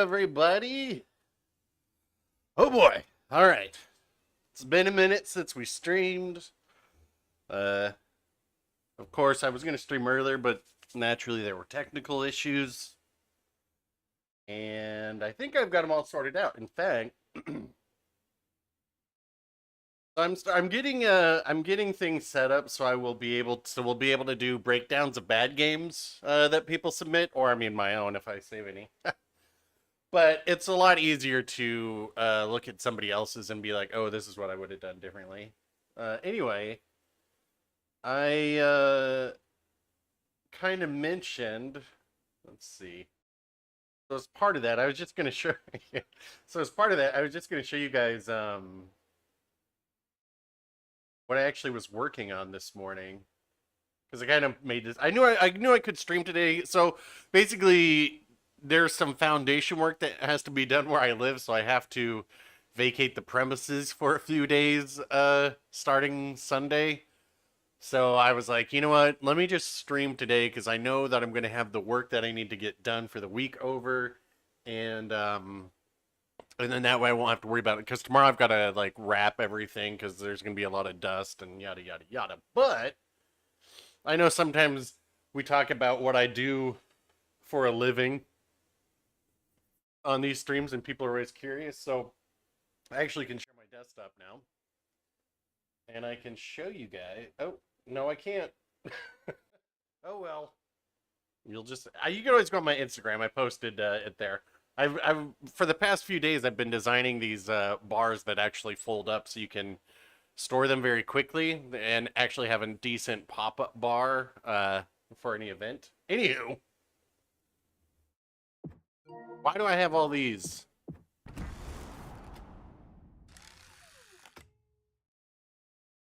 everybody? Oh boy. All right. It's been a minute since we streamed. Of course, I was going to stream earlier, but naturally there were technical issues. And I think I've got them all sorted out. In fact, I'm getting things set up so we'll be able to do breakdowns of bad games that people submit, or I mean my own if I save any. But it's a lot easier to look at somebody else's and be like, oh, this is what I would have done differently. Anyway, I kind of mentioned, let's see. So as part of that, I was just going to show you guys what I actually was working on this morning. Because I kind of made this. I knew I could stream today. So basically, there's some foundation work that has to be done where I live, so I have to vacate the premises for a few days starting Sunday. So I was like, you know what? Let me just stream today because I know that I'm going to have the work that I need to get done for the week over, and then that way I won't have to worry about it because tomorrow I've got to like wrap everything because there's going to be a lot of dust and yada yada yada. But I know sometimes we talk about what I do for a living on these streams and people are always curious, so I actually can share my desktop now and I can show you guys. Oh no, I can't. Oh well, you can always go on my Instagram. I posted it there. I've for the past few days I've been designing these bars that actually fold up so you can store them very quickly and actually have a decent pop-up bar for any event. Anywho, why do I have all these?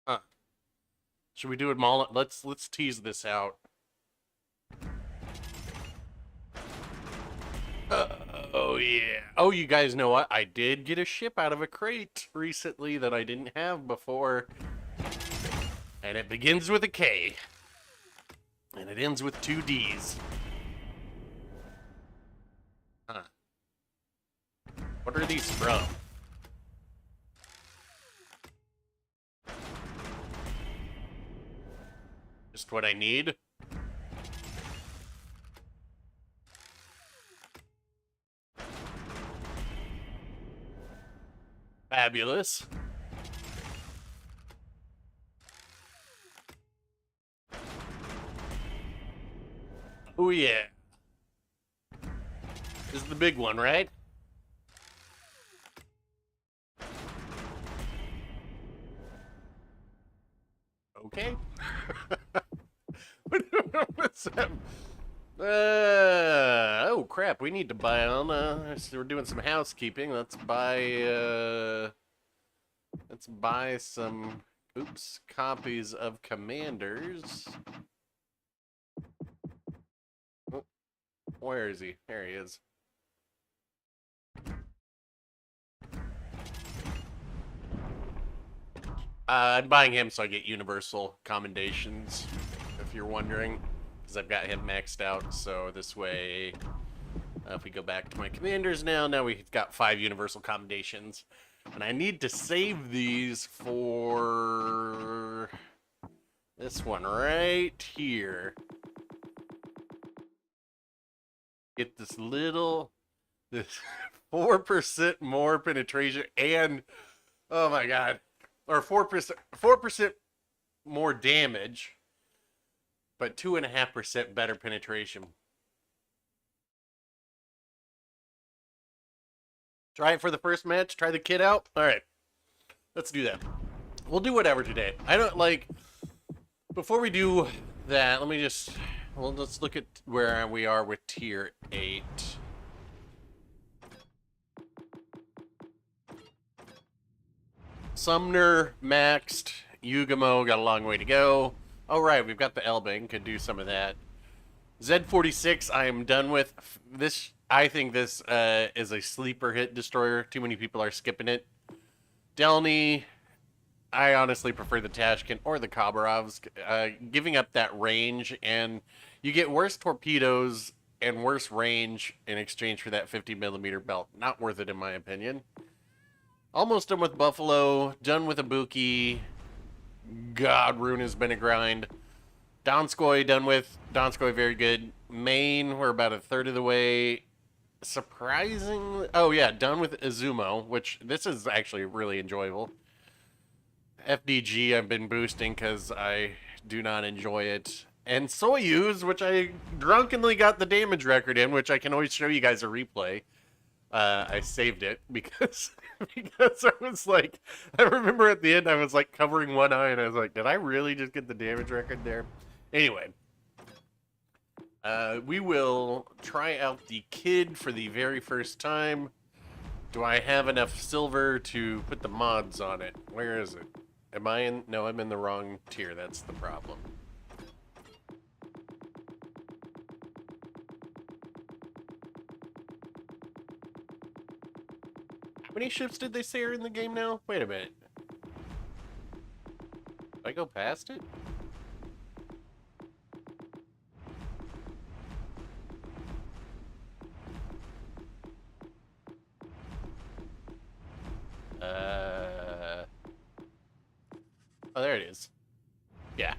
Huh. Should we do it all? Let's tease this out. Oh yeah. Oh, you guys know what? I did get a ship out of a crate recently that I didn't have before. And it begins with a K. And it ends with 2 Ds. Huh. What are these from? Just what I need? Fabulous. Oh yeah. This is the big one, right? Okay. What's that? Oh crap, we need to buy on so we're doing some housekeeping. Let's buy some copies of Commanders. Oh, where is he? There he is. I'm buying him so I get universal commendations, if you're wondering, because I've got him maxed out. So this way, if we go back to my commanders now we've got 5 universal commendations, and I need to save these for this one right here. Get this 4% more penetration and, oh my god, or 4% more damage, but 2.5% better penetration. Try it for the first match. Try the kid out. All right, let's do that. We'll do whatever today. I don't like. Before we do that, let's look at where we are with tier 8. Sumner maxed. Yugamo got a long way to go. Oh, right, we've got the Elbing. Could do some of that. Z46, I am done with. This, I think this is a sleeper hit destroyer. Too many people are skipping it. Delny, I honestly prefer the Tashkent or the Khabarovs. Giving up that range, and you get worse torpedoes and worse range in exchange for that 50mm belt. Not worth it in my opinion. Almost done with Buffalo, done with Ibuki. God, Rune has been a grind. Donskoy done with. Donskoy very good. Maine, we're about a third of the way. Surprisingly, oh yeah, done with Azuma, which this is actually really enjoyable. FDG I've been boosting because I do not enjoy it. And Soyuz, which I drunkenly got the damage record in, which I can always show you guys a replay. I saved it because because I was like, I remember at the end I was like covering one eye and I was like, did I really just get the damage record there? Anyway, we will try out the Kidd for the very first time. Do I have enough silver to put the mods on it? Where is it? Am I in? No, I'm in the wrong tier. That's the problem. How many ships did they say are in the game now? Wait a minute. Did I go past it? Oh, there it is. Yeah.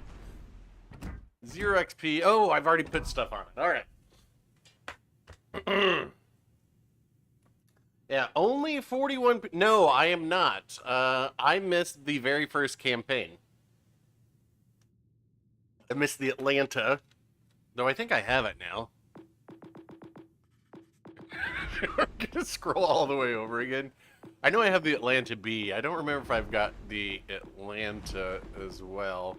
0 XP. Oh, I've already put stuff on it. All right. Yeah, only 41. No, I am not. I missed the very first campaign. I missed the Atlanta. Though I think I have it now. I'm gonna scroll all the way over again. I know I have the Atlanta B. I don't remember if I've got the Atlanta as well.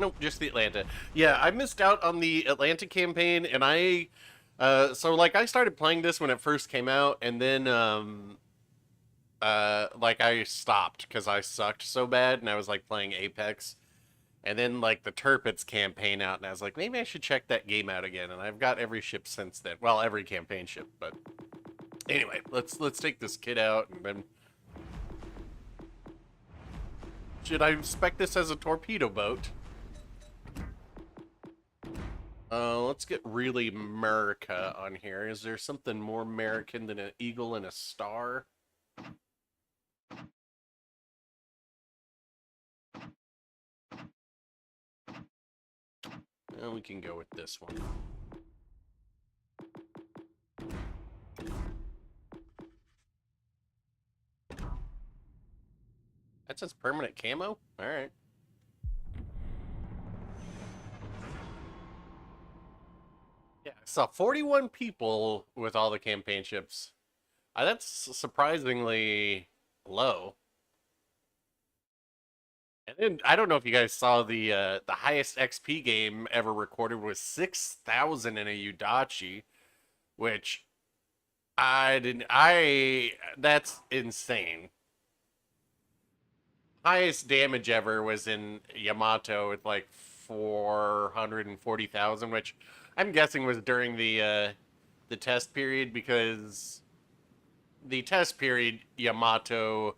Nope, just the Atlanta. Yeah, I missed out on the Atlanta campaign, and so like I started playing this when it first came out, and then like I stopped because I sucked so bad, and I was like playing Apex, and then like the Turpitz campaign out, and I was like, maybe I should check that game out again, and I've got every ship since then. Well, every campaign ship, but anyway, let's take this Kidd out, and then should I spec this as a torpedo boat? Let's get really America on here. Is there something more American than an eagle and a star? We can go with this one. That says permanent camo? Alright. Yeah, I saw 41 people with all the campaign ships. That's surprisingly low. And then I don't know if you guys saw the highest XP game ever recorded was 6,000 in a Udachi, which that's insane. Highest damage ever was in Yamato with like 440,000, which I'm guessing was during the test period, because the test period Yamato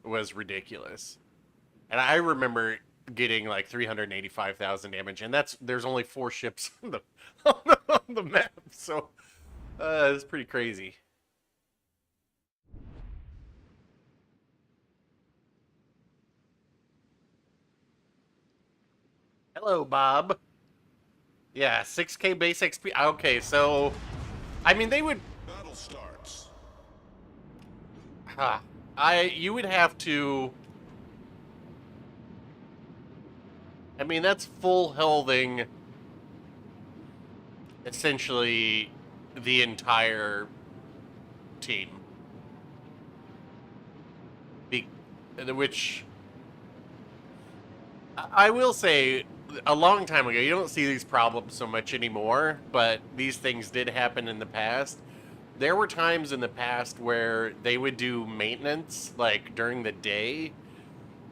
was ridiculous. And I remember getting like 385,000 damage, and there's only 4 ships on the map, so it's pretty crazy. Hello, Bob. Yeah, 6K base XP. Okay, so I mean they would. Battle starts. You would have to. I mean, that's full helding essentially the entire team. Which I will say, a long time ago, you don't see these problems so much anymore, but these things did happen in the past. There were times in the past where they would do maintenance, like during the day,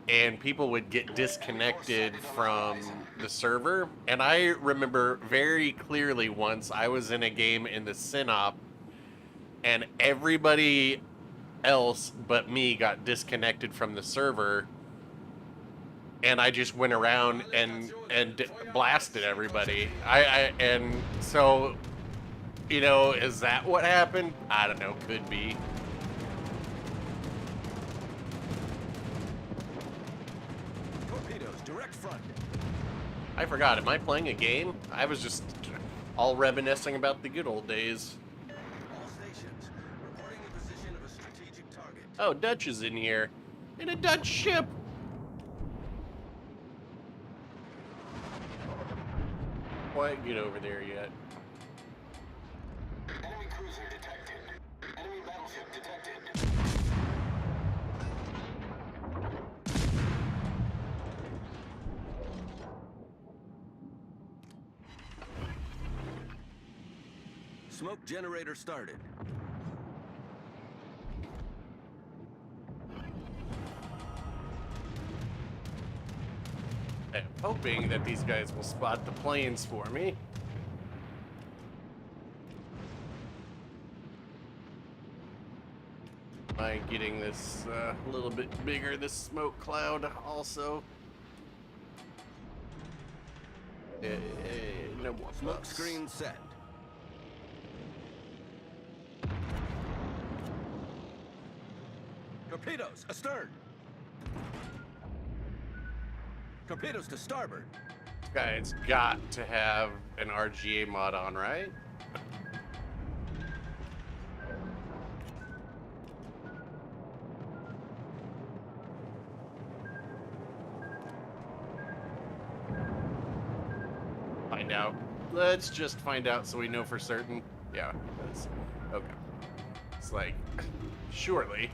and people would get disconnected from the server. And I remember very clearly once I was in a game in the Synop, and everybody else but me got disconnected from the server, and I just went around and blasted everybody. And so, you know, is that what happened? I don't know. Could be. Torpedoes, direct front. I forgot. Am I playing a game? I was just all reminiscing about the good old days. All stations, reporting the position of a strategic target. Oh, Dutch is in here. In a Dutch ship. Quite get over there yet. Enemy cruiser detected. Enemy battleship detected. Smoke generator started. I'm hoping that these guys will spot the planes for me. Am I getting this a little bit bigger, this smoke cloud also? No more Smoke bugs. screen set. Torpedoes astern. Torpedoes to starboard. Guys got to have an RGA mod on, right? Find out. Let's just find out so we know for certain. Yeah, that's okay. It's like, surely.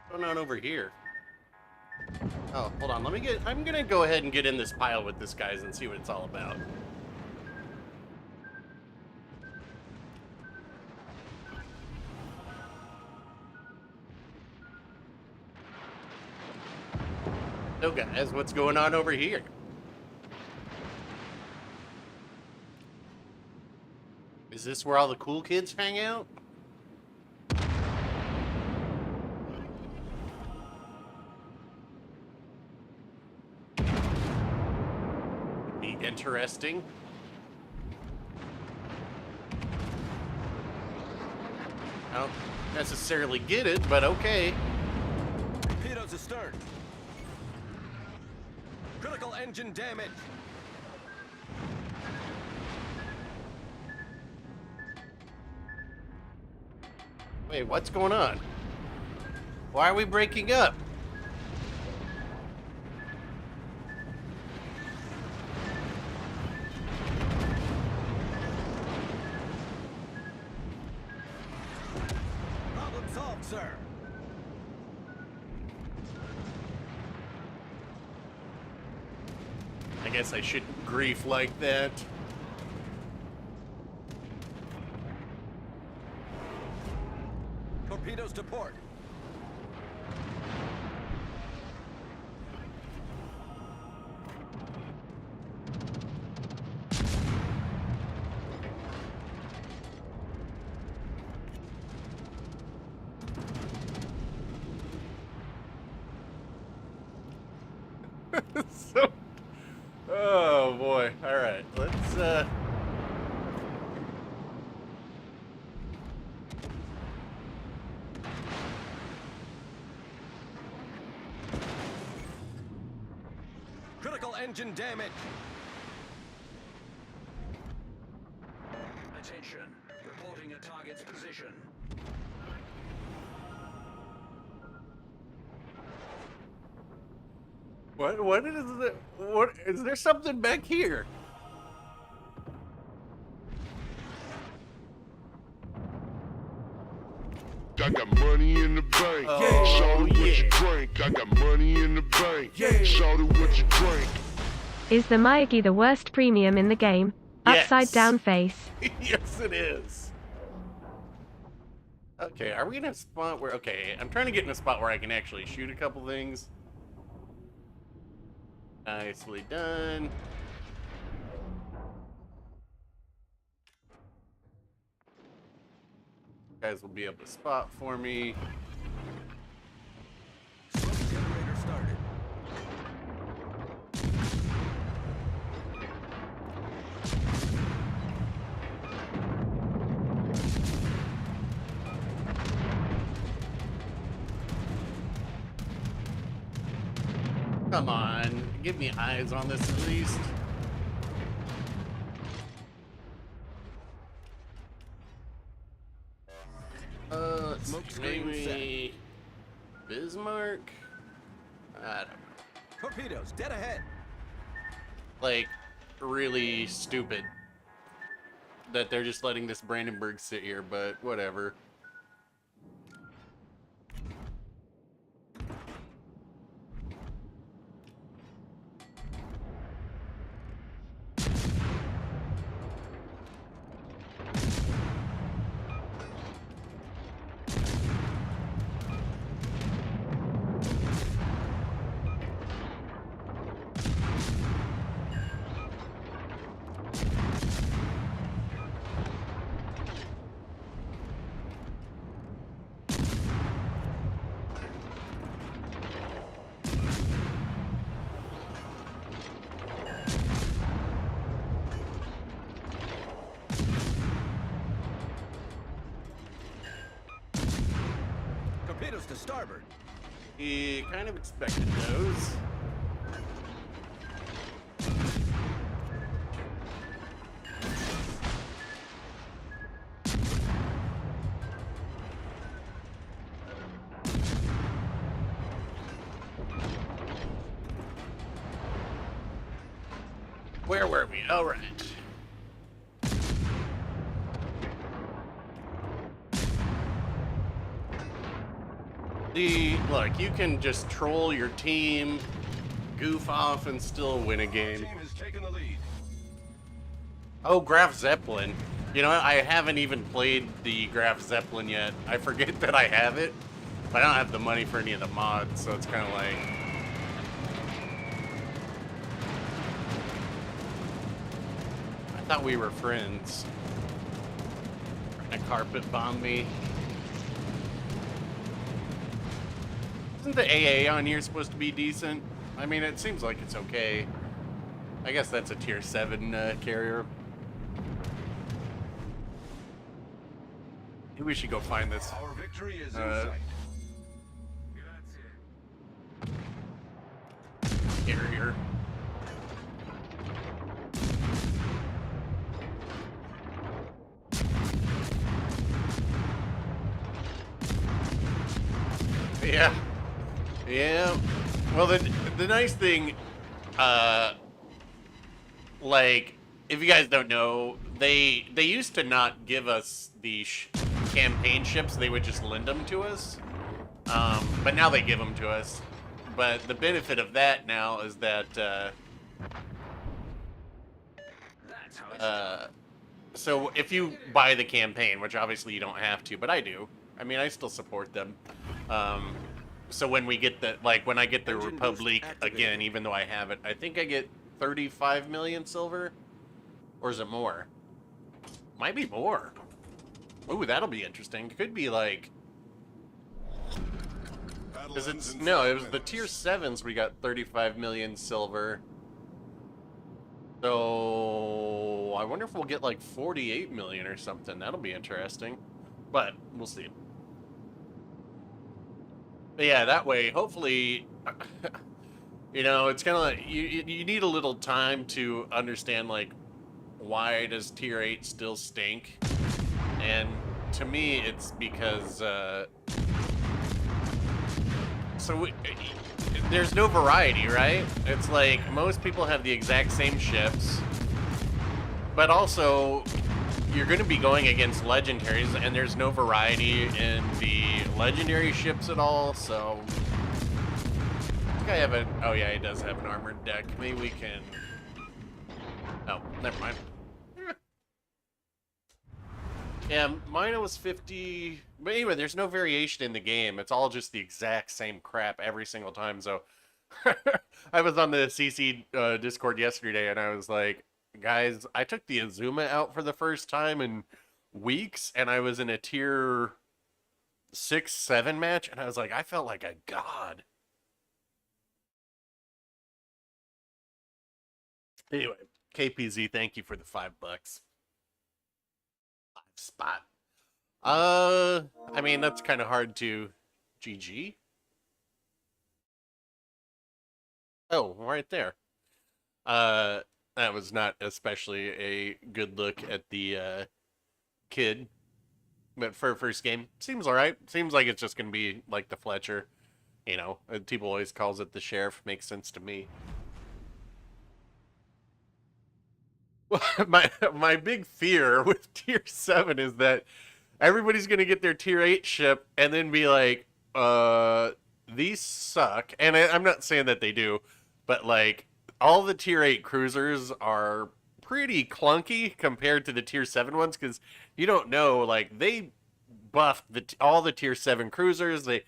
What's going on over here? Oh, hold on. I'm gonna go ahead and get in this pile with this guys and see what it's all about. So guys, what's going on over here? Is this where all the cool kids hang out? Be interesting. I don't necessarily get it, but okay. Torpedoes astern. Critical engine damage. Wait, what's going on? Why are we breaking up? Problem solved, sir. I guess I shouldn't grief like that. Torpedoes to port. So, oh boy. All right, let's Critical engine damage. Attention. Reporting a target's position. what is it? What is there something back here? I got money in the bank. Oh, Shout it what yeah. you drink. I got money in the bank. Shout it what you drink. Is the Amagi the worst premium in the game? Yes. Upside down face. Yes, it is. Okay, are we in a spot where... Okay, I'm trying to get in a spot where I can actually shoot a couple things. Nicely done. You guys will be able to spot for me. Smoke generator started. Come on, give me eyes on this at least. Smoke screen Maybe Bismarck? I don't know. Torpedoes, dead ahead. Like, really stupid that they're just letting this Brandenburg sit here, but whatever. Torpedoes to starboard. He kind of expected those. Where were we? All right. Look, you can just troll your team, goof off, and still win a game. Team has taken the lead. Oh, Graf Zeppelin. You know what? I haven't even played the Graf Zeppelin yet. I forget that I have it, but I don't have the money for any of the mods, so it's kind of like... I thought we were friends. Trying to carpet bomb me. Isn't the AA on here supposed to be decent? I mean, it seems like it's okay. I guess that's a tier 7 carrier. Maybe we should go find this Our victory is in sight. carrier. Yeah. Yeah. Well, the nice thing, like, if you guys don't know, they used to not give us the campaign ships. They would just lend them to us. But now they give them to us. But the benefit of that now is that, so if you buy the campaign, which obviously you don't have to, but I do. I mean, I still support them. So when we get the, like, when I get the Engine boost Republic activated. again, even though I have it, I think I get 35 million silver, or is it more? Might be more. Ooh, that'll be interesting. Could be like, is it? No, it was the tier 7s. We got 35 million silver. So I wonder if we'll get like 48 million or something. That'll be interesting, but we'll see. But yeah, that way, hopefully, you know, it's kind of like you need a little time to understand, like, why does tier 8 still stink? And to me, it's because there's no variety, right? It's like most people have the exact same ships, but also you're going to be going against legendaries, and there's no variety in the legendary ships at all. So I think I have a, oh yeah, he does have an armored deck. Maybe we can Oh, never mind. Yeah, mine was 50. But anyway, there's no variation in the game. It's all just the exact same crap every single time. So I was on the CC Discord yesterday and I was like, guys, I took the Azuma out for the first time in weeks and I was in a tier 6-7 match and I was like, I felt like a god. Anyway, KPZ, thank you for the $5. Spot. I mean, that's kind of hard to GG. Oh, right there. That was not especially a good look at the Kidd. But for first game, seems alright. Seems like it's just going to be like the Fletcher. You know, people always calls it the Sheriff. Makes sense to me. My big fear with tier 7 is that everybody's gonna get their tier 8 ship and then be like, these suck. And I'm not saying that they do, but like all the tier 8 cruisers are pretty clunky compared to the tier 7 ones because you don't know, like they buffed all the tier 7 cruisers. They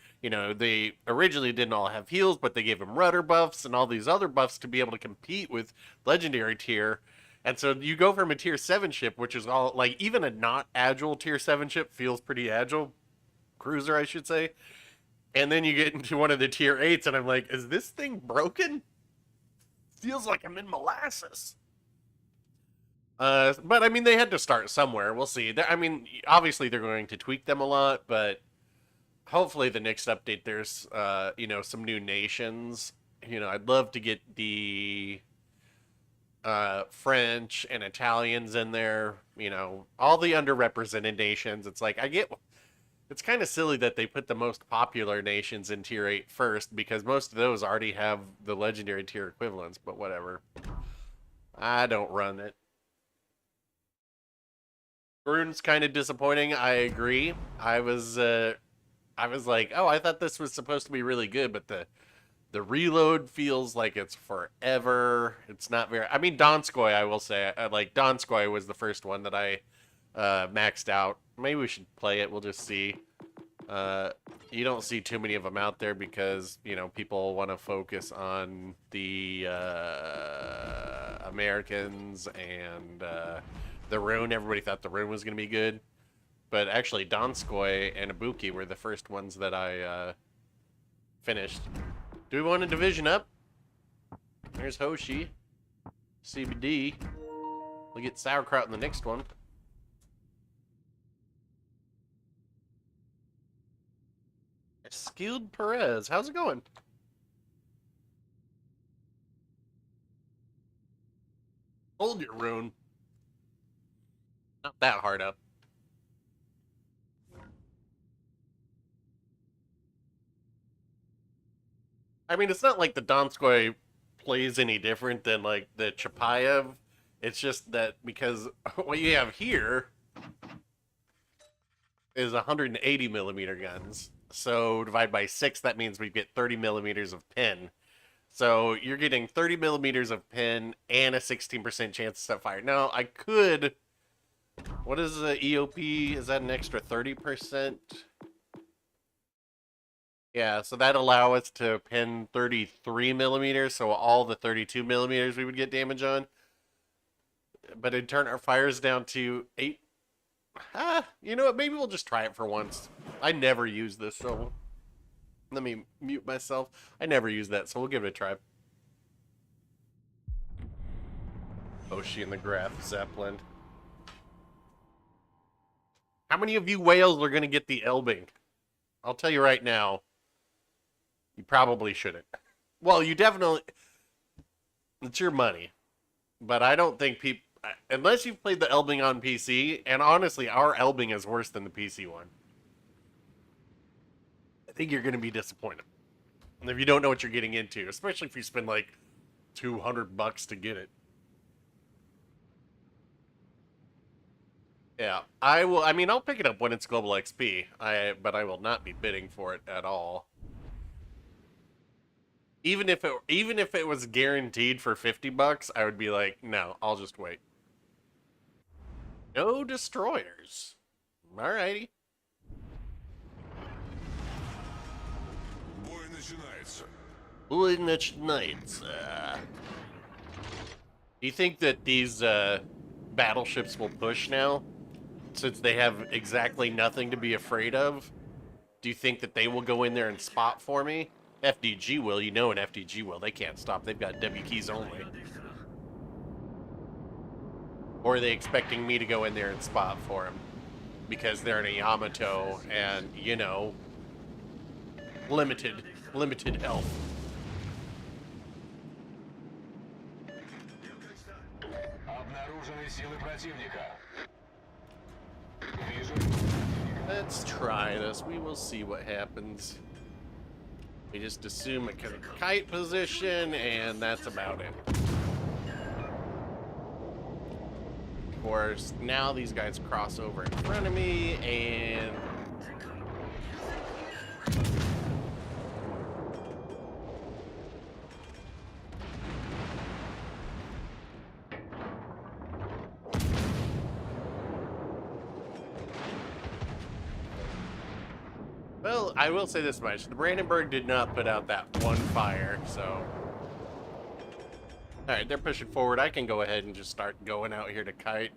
originally didn't all have heals, but they gave them rudder buffs and all these other buffs to be able to compete with legendary tier. And so you go from a tier 7 ship, which is all, like, even a not agile tier 7 ship feels pretty agile. Cruiser, I should say. And then you get into one of the tier 8s, and I'm like, is this thing broken? Feels like I'm in molasses. But, I mean, they had to start somewhere. We'll see. I mean, obviously they're going to tweak them a lot, but hopefully the next update there's, some new nations. I'd love to get the French and Italians in there, all the underrepresented nations. It's like, it's kind of silly that they put the most popular nations in tier 8 first because most of those already have the legendary tier equivalents, but whatever. I don't run it. Rune's kind of disappointing. I agree. I was like, oh, I thought this was supposed to be really good, but the reload feels like it's forever. It's not very... I mean, Donskoy, I will say. Donskoy was the first one that I maxed out. Maybe we should play it. We'll just see. You don't see too many of them out there because, people want to focus on the Americans and the Rune. Everybody thought the Rune was going to be good. But actually, Donskoy and Ibuki were the first ones that I finished. Do we want a division up? There's Hoshi. CBD. We'll get sauerkraut in the next one. Skilled Perez. How's it going? Hold your Rune. Not that hard up. I mean, it's not like the Donskoy plays any different than, like, the Chapayev. It's just that because what you have here is 180 millimeter guns. So divide by 6, that means we get 30 millimeters of pin. So you're getting 30 millimeters of pin and a 16% chance to set fire. Now, I could... What is the EOP? Is that an extra 30%? Yeah, so that'd allow us to pin 33 millimeters, so all the 32 millimeters we would get damage on. But it'd turn our fires down to 8. You know what? Maybe we'll just try it for once. I never use this, so let me mute myself. I never use that, so we'll give it a try. Hoshi and the Graf Zeppelin. How many of you whales are going to get the Elbing? I'll tell you right now. You probably shouldn't. Well, you definitely... It's your money. But I don't think people... Unless you've played the Elbing on PC, and honestly, our Elbing is worse than the PC one. I think you're going to be disappointed. And if you don't know what you're getting into, especially if you spend like $200 to get it. Yeah, I will... I mean, I'll pick it up when it's Global XP, but I will not be bidding for it at all. Even if it was guaranteed for $50, I would be like, no, I'll just wait. No destroyers. Alrighty. Бой начинается. Boy nights. Do you think that these battleships will push now, since they have exactly nothing to be afraid of? Do you think that they will go in there and spot for me? FDG will. You know an FDG will. They can't stop. They've got W keys only. Or are they expecting me to go in there and spot for them? Because they're in a Yamato and, you know, limited health. Обнаружены силы противника. Вижу. Let's try this. We will see what happens. We just assume a kite position, and that's about it. Of course, now these guys cross over in front of me, and... Well, I will say this much. The Brandenburg did not put out that one fire, so... Alright, they're pushing forward. I can go ahead and just start going out here to kite.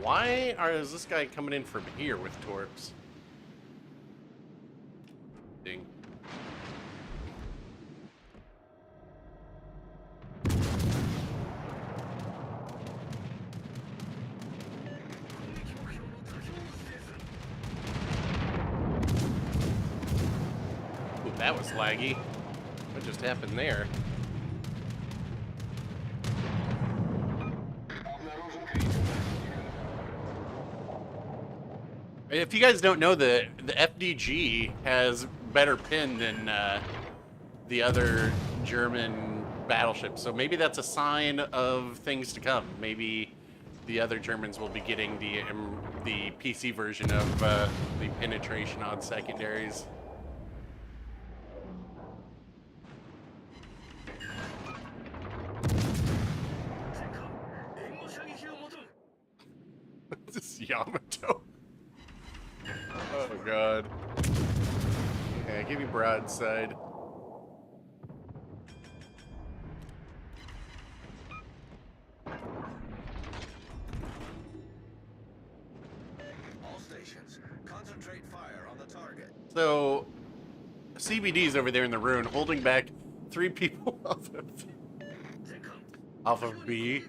Why is this guy coming in from here with torps? Ding. That was laggy. What just happened there? If you guys don't know, the FDG has better pin than the other German battleships, so maybe that's a sign of things to come. Maybe the other Germans will be getting the PC version of the penetration on secondaries. This Yamato. Oh god. Yeah, give me broadside. All stations, concentrate fire on the target. So, CBD's over there in the ruin, holding back 3 people off of B.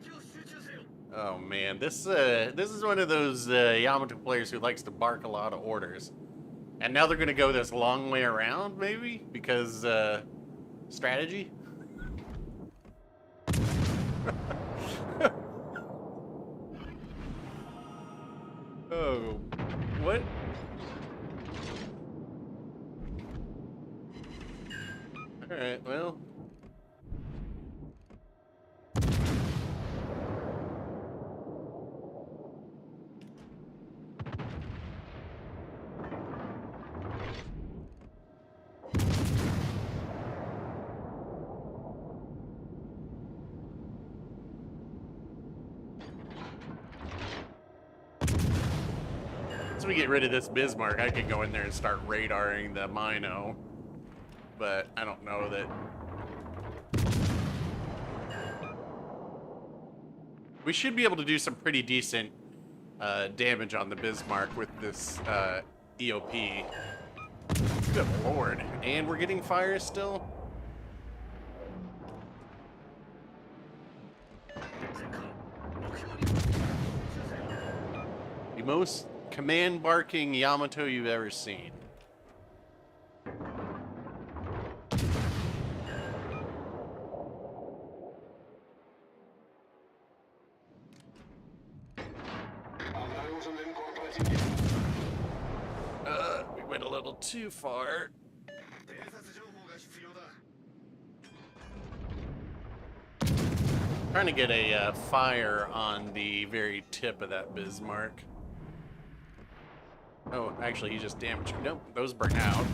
Oh man, this is one of those Yamato players who likes to bark a lot of orders. And now they're gonna go this long way around, maybe? Because, strategy? Oh, what? Alright, well... Once we get rid of this Bismarck, I could go in there and start radaring the Mino. But I don't know that... We should be able to do some pretty decent damage on the Bismarck with this EOP. Good lord. And we're getting fire still? The most command-barking Yamato you've ever seen. We went a little too far. Trying to get a fire on the very tip of that Bismarck. Oh, actually, he just damaged me. Nope, those burn out.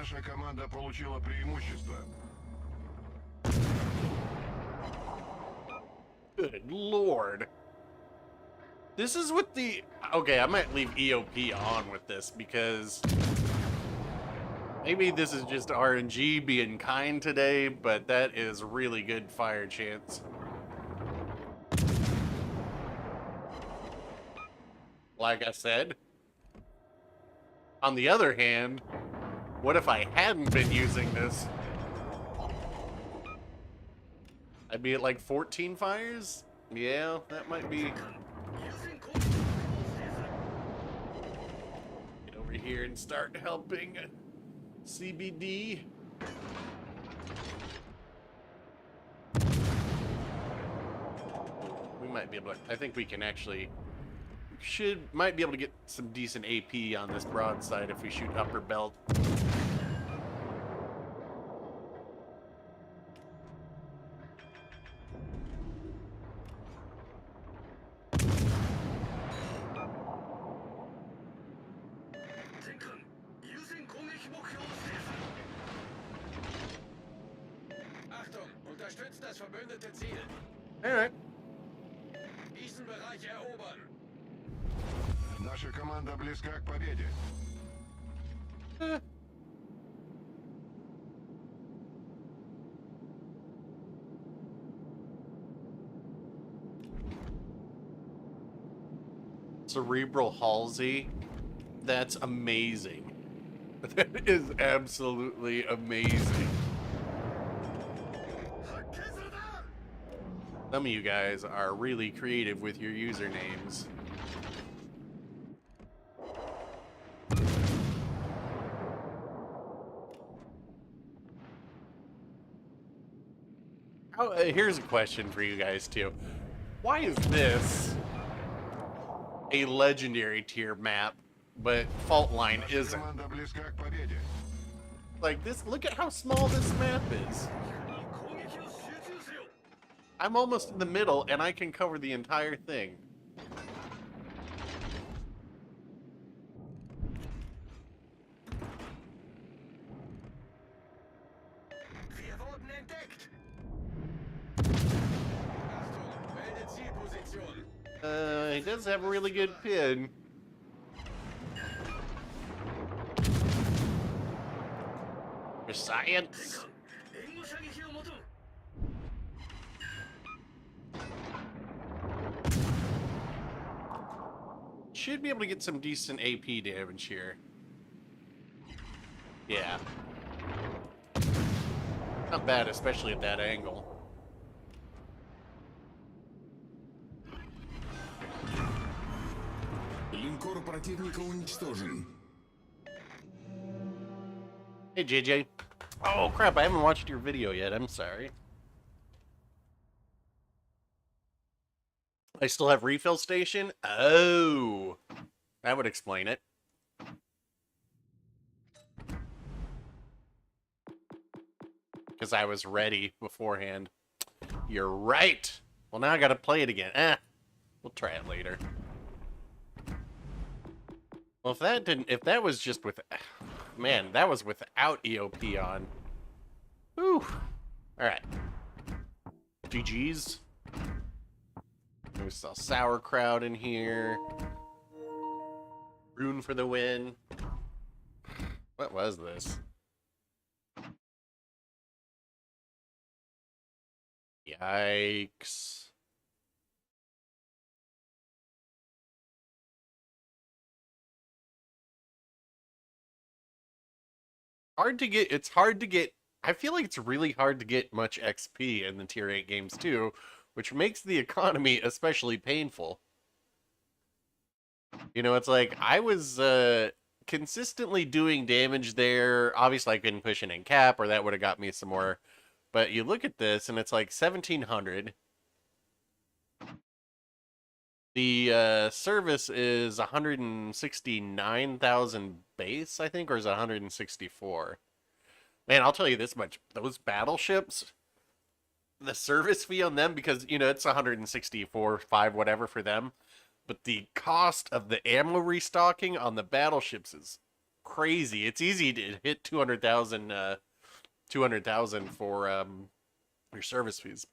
Наша команда получила преимущество. Good lord. This is with the... Okay, I might leave EOP on with this because... Maybe this is just RNG being kind today, but that is really good fire chance. Like I said. On the other hand, what if I hadn't been using this? I'd be at like 14 fires? Yeah, that might be... Get over here and start helping CBD. We might be able to... I think we can actually... Might be able to get some decent AP on this broadside if we shoot upper belt. Achtung, unterstützt das verbündete Ziel. Alright. Diesen Bereich erobern. Наша команда близка к победе. Cerebral Halsey. That's amazing. That is absolutely amazing. Some of you guys are really creative with your usernames. Oh, here's a question for you guys too. Why is this a legendary tier map, but Fault Line Наша isn't? команда близка к победе. Like this, look at how small this map is. I'm almost in the middle and I can cover the entire thing. Wir wurden entdeckt. Achtung, melde Zielposition. He does have a really good pin. For science. Should be able to get some decent AP damage here. Yeah. Not bad, especially at that angle. Линкор противника уничтожен. Hey, JJ. Oh, crap, I haven't watched your video yet. I'm sorry. I still have refill station? Oh. That would explain it. Because I was ready beforehand. You're right. Well, now I gotta play it again. We'll try it later. Well, if that was just with... Man, that was without EOP on. Whew. Alright. GG's. We saw sauerkraut in here. Rune for the win. What was this? Yikes. It's hard to get, I feel like it's really hard to get much XP in the tier 8 games too, which makes the economy especially painful. You know, it's like, I was consistently doing damage there. Obviously, I couldn't push it in cap, or that would have got me some more. But you look at this, and it's like 1,700. The service is 169,000 base, I think, or is it 164? Man, I'll tell you this much. Those battleships, the service fee on them, because, you know, it's 164, 5, whatever for them. But the cost of the ammo restocking on the battleships is crazy. It's easy to hit 200,000 200,000 for your service fees.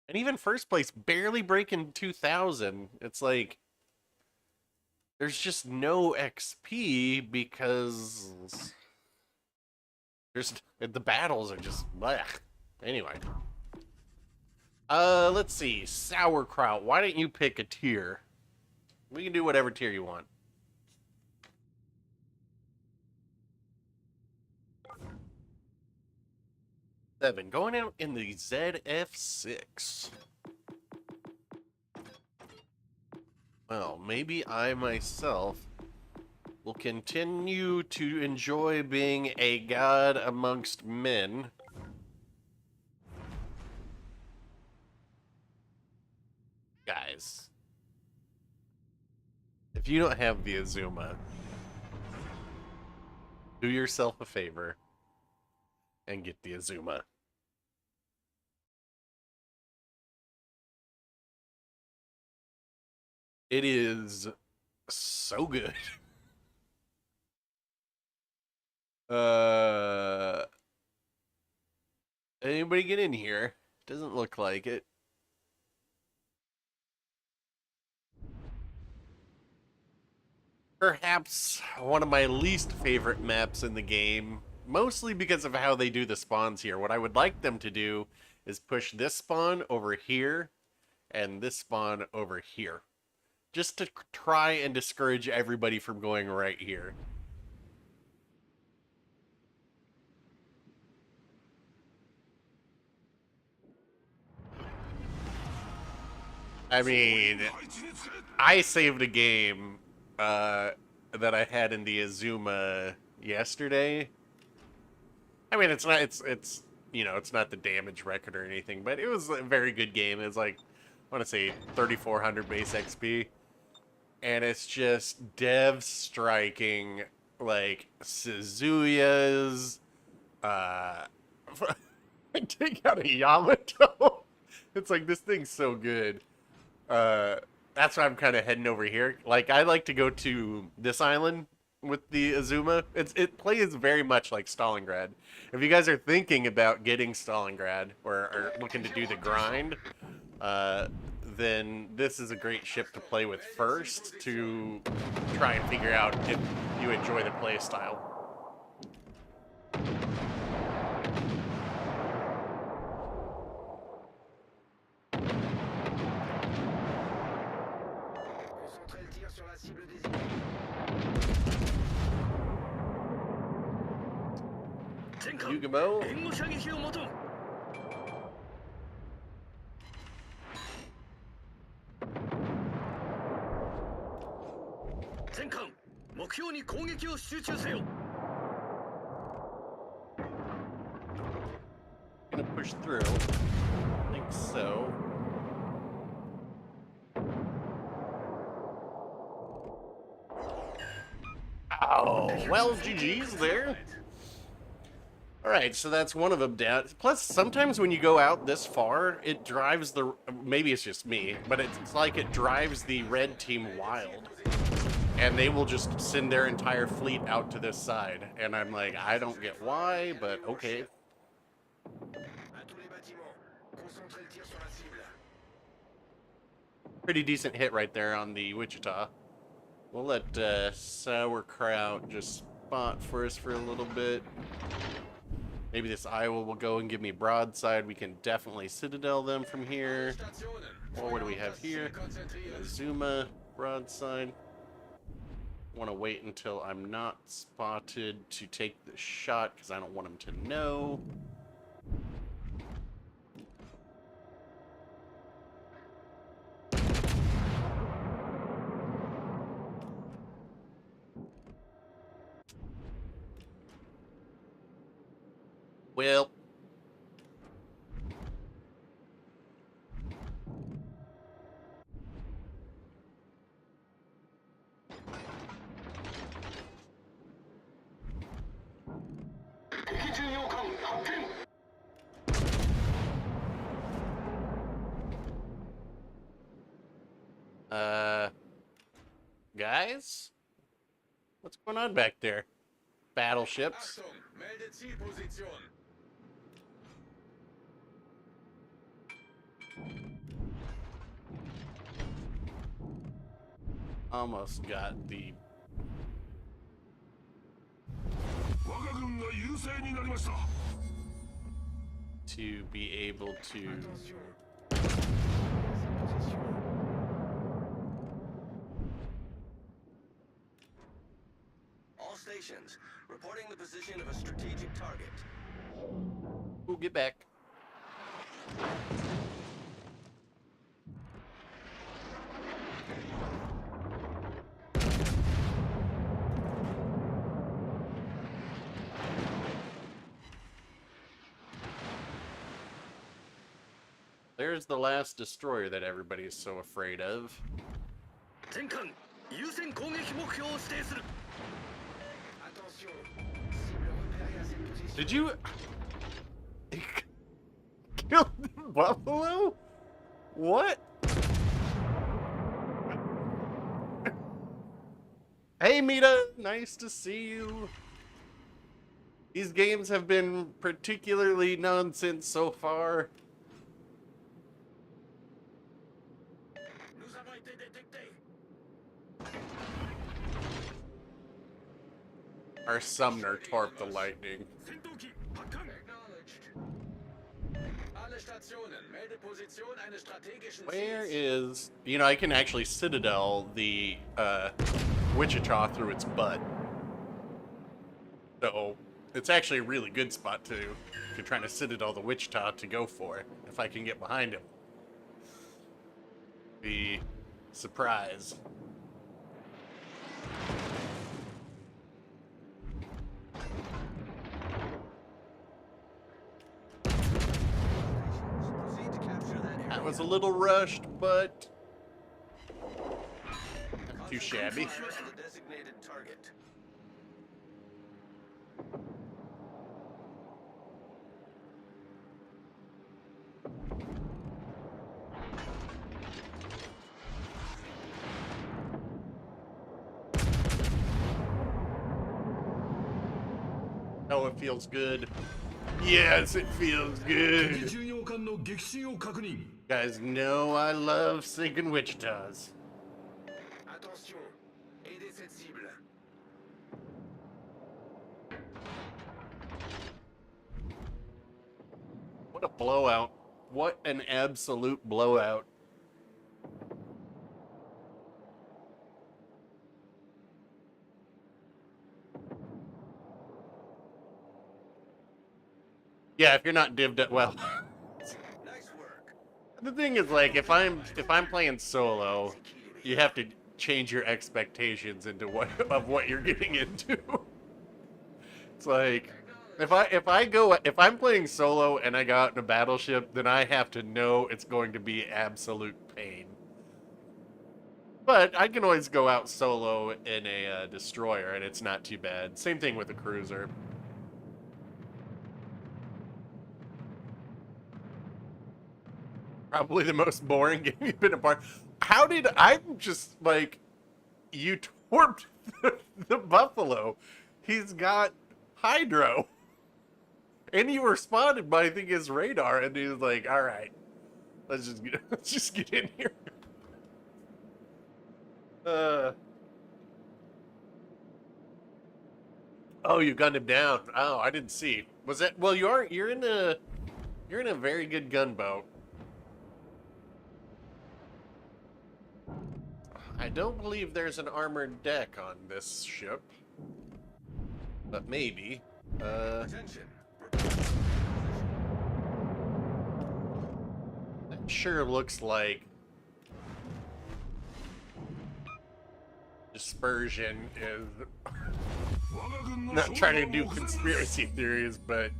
And even first place barely breaking 2,000. It's like there's just no XP because the battles are just blech. Anyway. Let's see. Sauerkraut. Why didn't you pick a tier? We can do whatever tier you want. Seven. Going out in the ZF6. Well, maybe I myself will continue to enjoy being a god amongst men. Guys, if you don't have the Azuma, do yourself a favor and get the Azuma. It is so good. Anybody get in here? Doesn't look like it. Perhaps one of my least favorite maps in the game, mostly because of how they do the spawns here. What I would like them to do is push this spawn over here and this spawn over here. Just to try and discourage everybody from going right here. I mean, I saved a game that I had in the Azuma yesterday. I mean, it's you know, it's not the damage record or anything, but it was a very good game. It was like, I want to say 3,400 base XP. And it's just dev striking like Suzuya's. Take out a Yamato. It's like, this thing's so good. That's why I'm kind of heading over here. Like, I like to go to this island with the Azuma. It plays very much like Stalingrad. If you guys are thinking about getting Stalingrad or looking to do the grind, then this is a great ship to play with first to try and figure out if you enjoy the play style. Yugamo. Gonna push through. I think so. Oh, well, GG's there. Alright, so that's one of them down. Plus, sometimes when you go out this far, it drives the... Maybe it's just me, but it's like it drives the red team wild. And they will just send their entire fleet out to this side. And I'm like, I don't get why, but okay. Pretty decent hit right there on the Wichita. We'll let Sauerkraut just spot for us for a little bit. Maybe this Iowa will go and give me broadside. We can definitely Citadel them from here. Well, what do we have here? Azuma, broadside. Want to wait until I'm not spotted to take the shot because I don't want him to know. Well, guys, What's going on back there? Battleships. Achtung, melde Zielposition. Almost got the 我が軍が優勢になりました。 to be able to. All stations, reporting the position of a strategic target. Ooh, get back. There's the last destroyer that everybody's so afraid of. 全艦優先攻撃目標を指定する。 Did you kill the buffalo? What? Hey Mita, nice to see you. These games have been particularly nonsense so far. Nous avons été détectés. Our summoner torped the lightning. 戦闘機発艦。Acknowledged. Alle Stationen, melde Position eines strategischen Where Ziels. is... You know, I can actually citadel the Wichita through its butt. So, it's actually a really good spot to, if you're trying to citadel the Wichita, to go for it. If I can get behind him. Be surprised. Proceed to capture that area. That was a little rushed, but not too shabby. Fire on the designated target. Oh, it feels good. Yes, it feels good. 重要艦の撃沈を確認。 You guys know I love sinking Wichitas. Attention, aidez cette cible. What a blowout. What an absolute blowout. Yeah, if you're not divved up, well, Nice work. the thing is, like, if I'm playing solo, you have to change your expectations into what you're getting into. It's like if I'm playing solo and I go out in a battleship, then I have to know it's going to be absolute pain. But I can always go out solo in a destroyer, and it's not too bad. Same thing with a cruiser. Probably the most boring game you've been a part. How did I'm just like you torped the buffalo? He's got hydro, and he responded by I think his radar, and he was like, "All right, let's just get in here." Oh, you gunned him down. Oh, I didn't see. Was that? Well, you're in a very good gunboat. I don't believe there's an armored deck on this ship, but maybe. Attention. That sure looks like dispersion is. 我が軍の Not trying to do conspiracy theories, but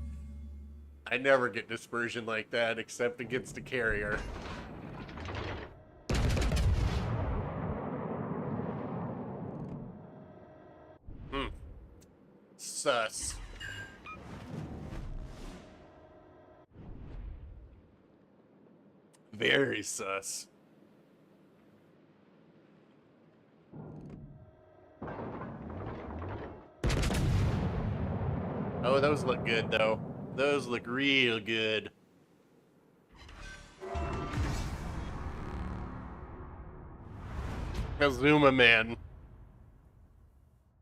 I never get dispersion like that except against a carrier. Sus. Very sus. Oh, those look good, though. Those look real good. Azuma, man.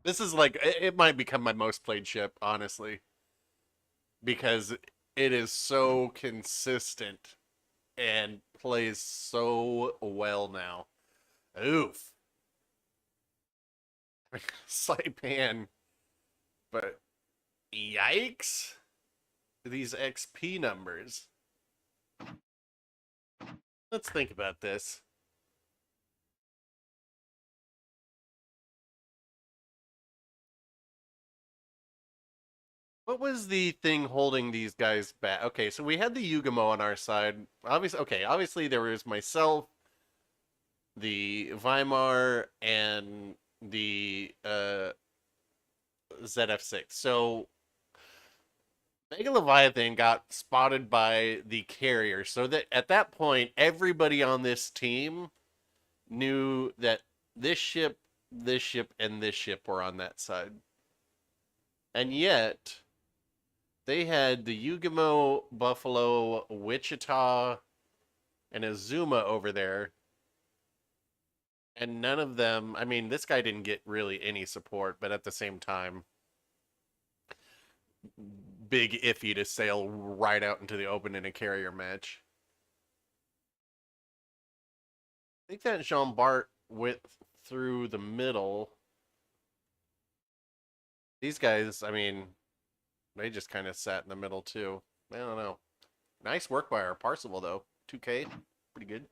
This is like, it might become my most played ship, honestly. Because it is so consistent and plays so well now. Oof. Saipan. But yikes. These XP numbers. Let's think about this. What was the thing holding these guys back? Okay, so we had the Yugamo on our side. Obviously there was myself, the Weimar, and the ZF6. So Mega Leviathan got spotted by the carrier. So that at that point, everybody on this team knew that this ship, and this ship were on that side. And yet, they had the Yugamo, Buffalo, Wichita, and Azuma over there. And none of them, I mean, this guy didn't get really any support, but at the same time, big iffy to sail right out into the open in a carrier match. I think that Jean Bart went through the middle. These guys, I mean, they just kind of sat in the middle too. I don't know. Nice work by our Parsival though. 2K, pretty good.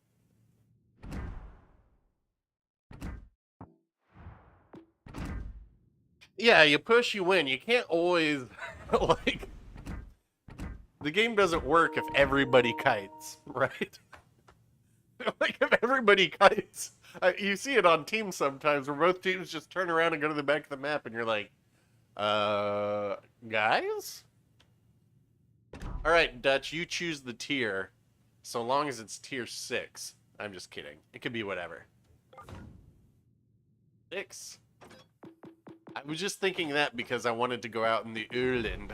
Yeah, you push, you win. You can't always, like, the game doesn't work if everybody kites, right? Like, if everybody kites, you see it on teams sometimes where both teams just turn around and go to the back of the map and you're like, guys? Alright, Dutch, you choose the tier, so long as it's tier 6. I'm just kidding. It could be whatever. 6. I was just thinking that because I wanted to go out in the Irland.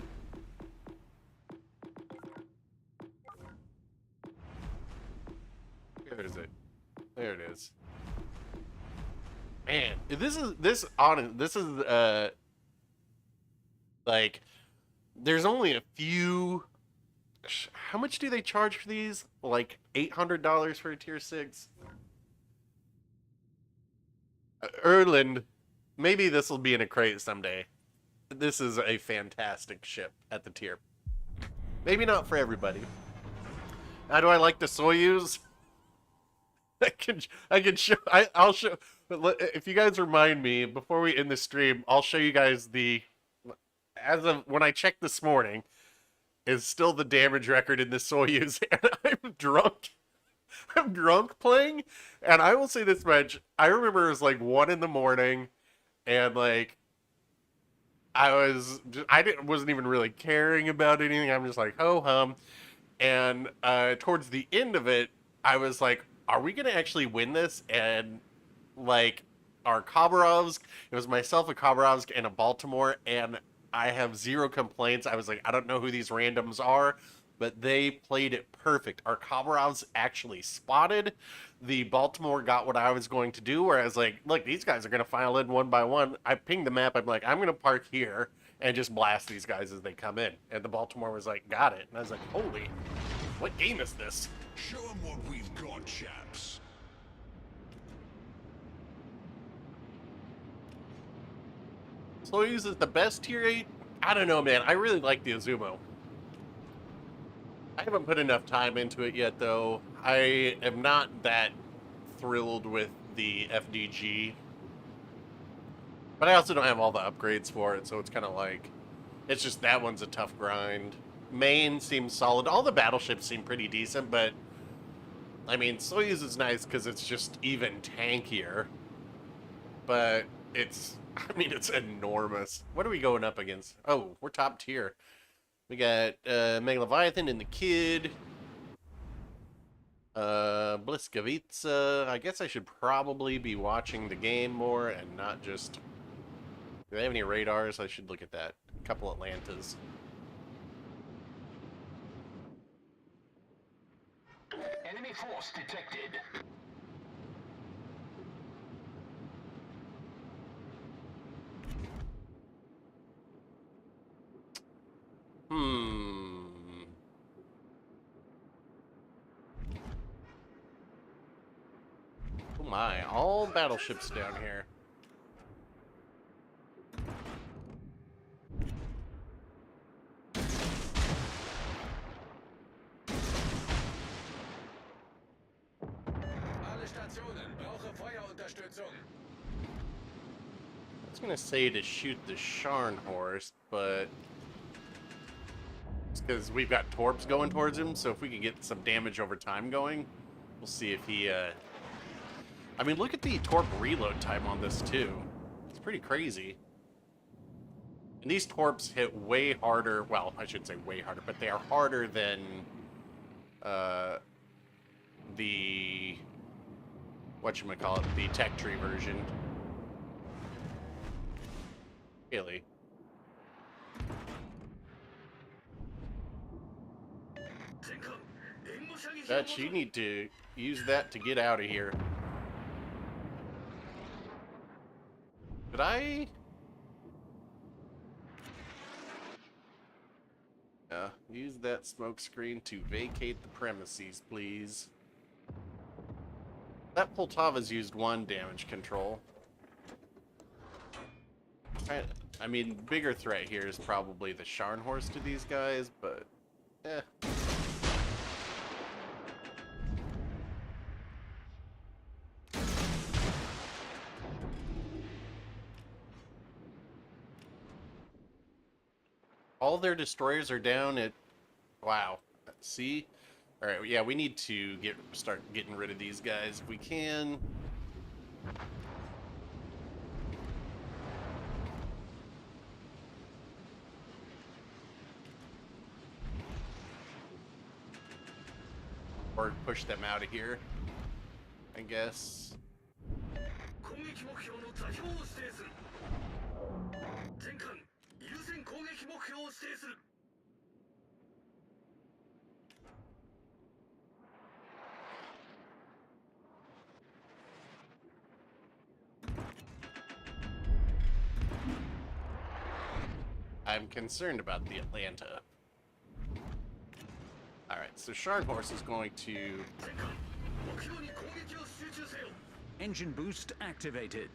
Where is it? There it is. Man, this is like, there's only a few. How much do they charge for these? Like $800 for a tier 6. Erland. Maybe this will be in a crate someday. This is a fantastic ship at the tier. Maybe not for everybody. How do I like the Soyuz? I can show. I'll show. If you guys remind me before we end the stream, I'll show you guys the. As of when I checked this morning, is still the damage record in the Soyuz, and I'm drunk. I'm drunk playing, and I will say this much: I remember it was like 1 in the morning. And like, wasn't even really caring about anything. I'm just like, ho hum. And towards the end of it, I was like, are we gonna actually win this? And like, our Khabarovsk, it was myself, a Khabarovsk, and a Baltimore, and I have 0 complaints. I was like, I don't know who these randoms are, but they played it perfect. Our Khabarovsk actually spotted. The Baltimore got what I was going to do, where I was like, look, these guys are going to file in one by one. I pinged the map. I'm like, I'm going to park here and just blast these guys as they come in. And the Baltimore was like, got it. And I was like, holy, what game is this? Show them what we've got, chaps. Soyuz is the best tier 8? I don't know, man. I really like the Azuma. I haven't put enough time into it yet, though. I am not that thrilled with the FDG. But I also don't have all the upgrades for it, so it's kind of like... It's just that one's a tough grind. Main seems solid. All the battleships seem pretty decent, but... I mean, Soyuz is nice because it's just even tankier. But it's... I mean, it's enormous. What are we going up against? Oh, we're top tier. We got Mega Leviathan and the Kidd. Bliskovica. I guess I should probably be watching the game more and not just Do they have any radars? I should look at that. A couple Atlantas. Enemy force detected. Oh my, all battleships down here. Alle Stationen, brauche Feuerunterstützung. I was gonna say to shoot the Scharnhorst, but it's because we've got torps going towards him, so if we can get some damage over time going, we'll see if he, I mean, look at the torp reload time on this, too. It's pretty crazy. And these torps hit way harder, well, I shouldn't say way harder, but they are harder than, the, whatchamacallit, the tech tree version. Really. Dutch, you need to use that to get out of here. Did I? Use that smoke screen to vacate the premises, please. That Poltava's used 1 damage control. I mean, bigger threat here is probably the Scharnhorst to these guys, but eh. All their destroyers are down at... Wow. See? Alright, yeah, we need to start getting rid of these guys if we can. Or push them out of here, I guess. I'm concerned about the Atlanta. Alright, so Scharnhorst is going to... Engine boost activated.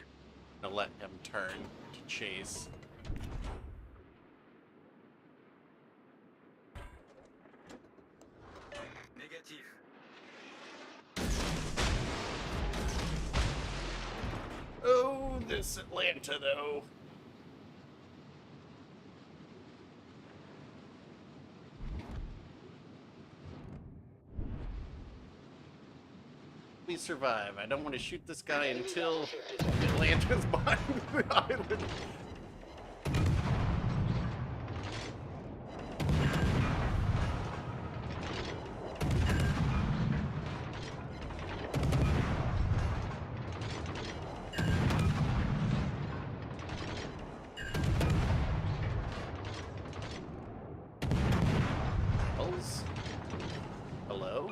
Gonna let him turn to chase. Oh, this Atlanta, though. We survive. I don't want to shoot this guy until Atlanta's behind the island. Hello?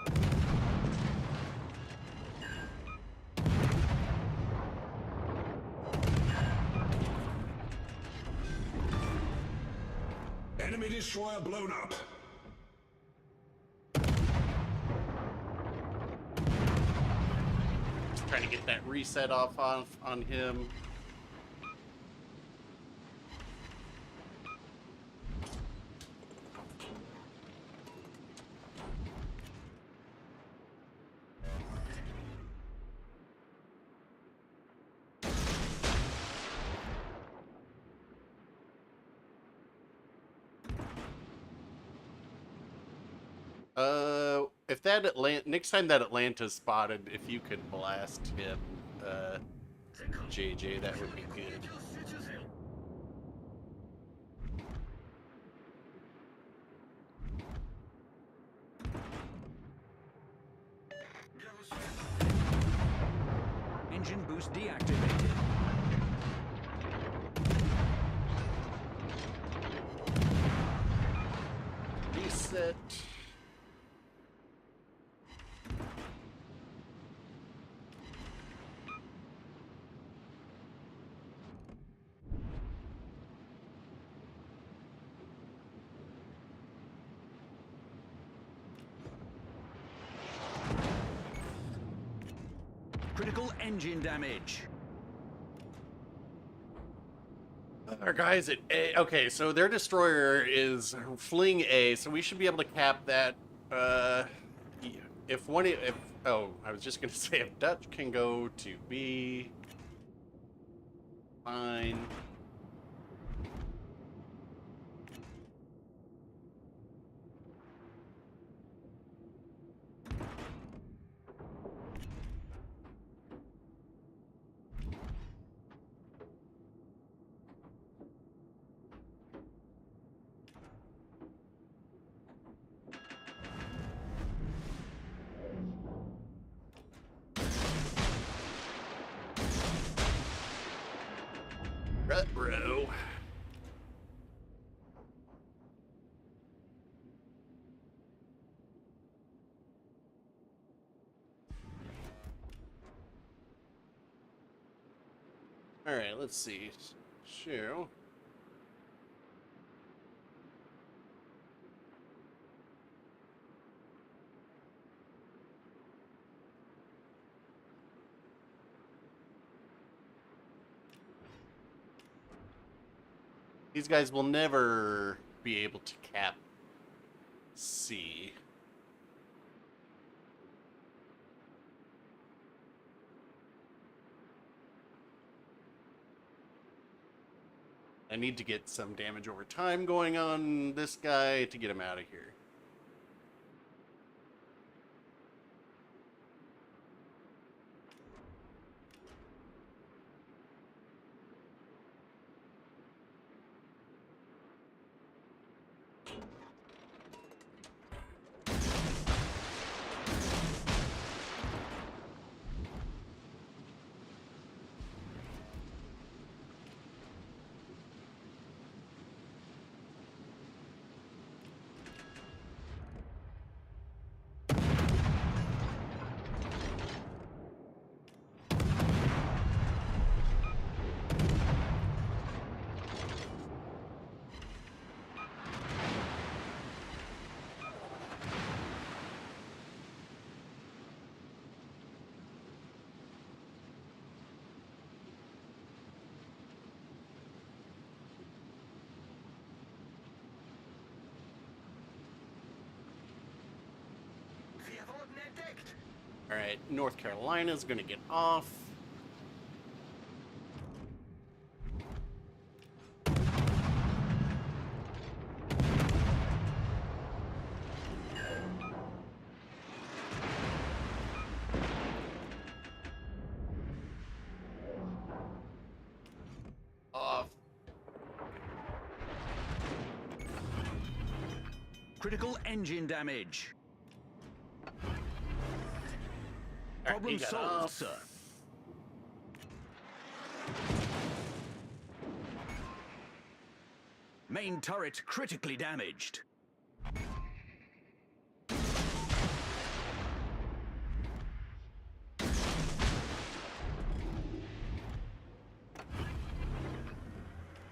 Enemy destroyer blown up. Just trying to get that reset off on him. If that next time that Atlanta's spotted, if you could blast him, JJ, that would be good. Engine boost deactivated. set. Critical engine damage. Our guys at A. Okay, so their destroyer is fleeing A, so we should be able to cap that. If one, if oh, I was just gonna say if Dutch can go to B, fine. Rut-row. All right, let's see. Sure. These guys will never be able to cap C. I need to get some damage over time going on this guy to get him out of here. Wir wurden entdeckt. All right, North Carolina's gonna get off. Off. Critical engine damage. All right, he Problem got solved, off. sir. Main turret critically damaged.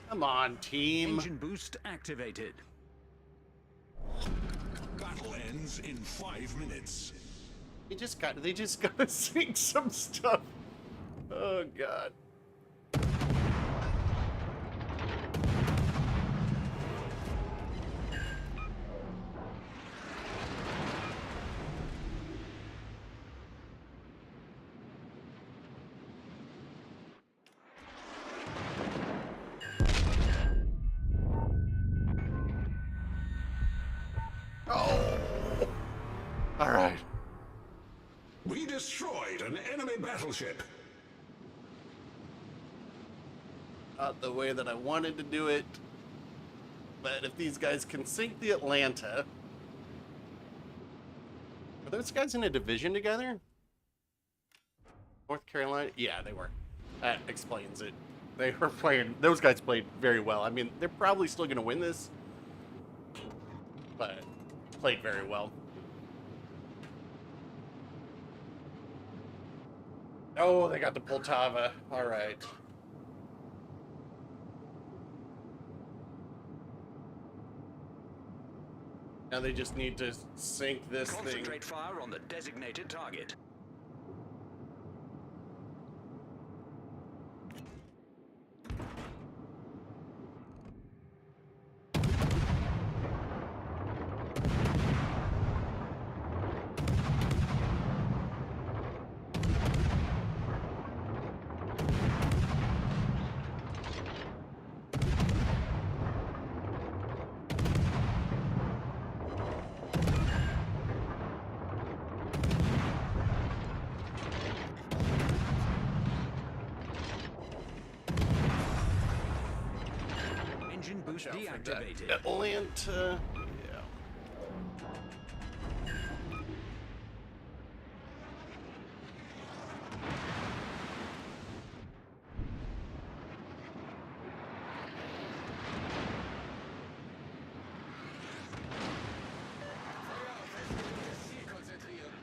Come on, team. Engine boost activated. Battle ends in 5 minutes. They just gotta sink some stuff. Oh god. Oh. All right. We destroyed an enemy battleship. Not the way that I wanted to do it. But if these guys can sink the Atlanta... Are those guys in a division together? North Carolina? Yeah, they were. That explains it. They were playing... Those guys played very well. I mean, they're probably still going to win this. But played very well. Oh, they got the Poltava. All right. Now they just need to sink this thing. Concentrate fire on the designated target. Engine boost deactivated. Atlanta. Yeah. Feuer auf festgelegtes Ziel konzentrieren.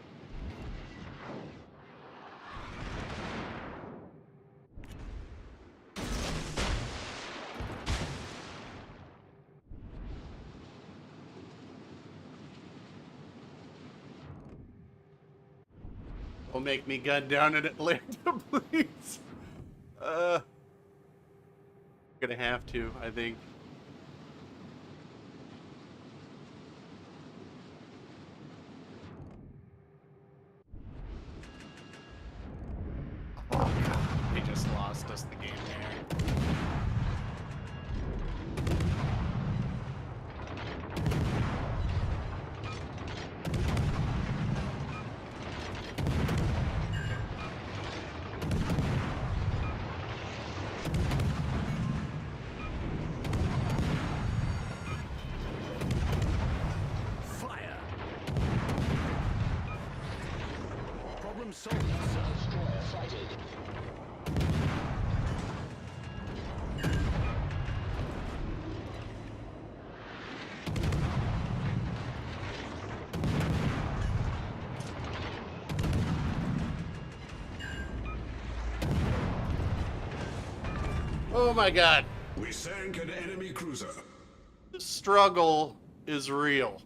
Don't make me gun down in Atlanta, please. Gonna have to, I think. Oh god, they just lost us the game there. Fire. Problem solved. Destroyer sighted. Oh my god. We sank an enemy cruiser. The struggle is real.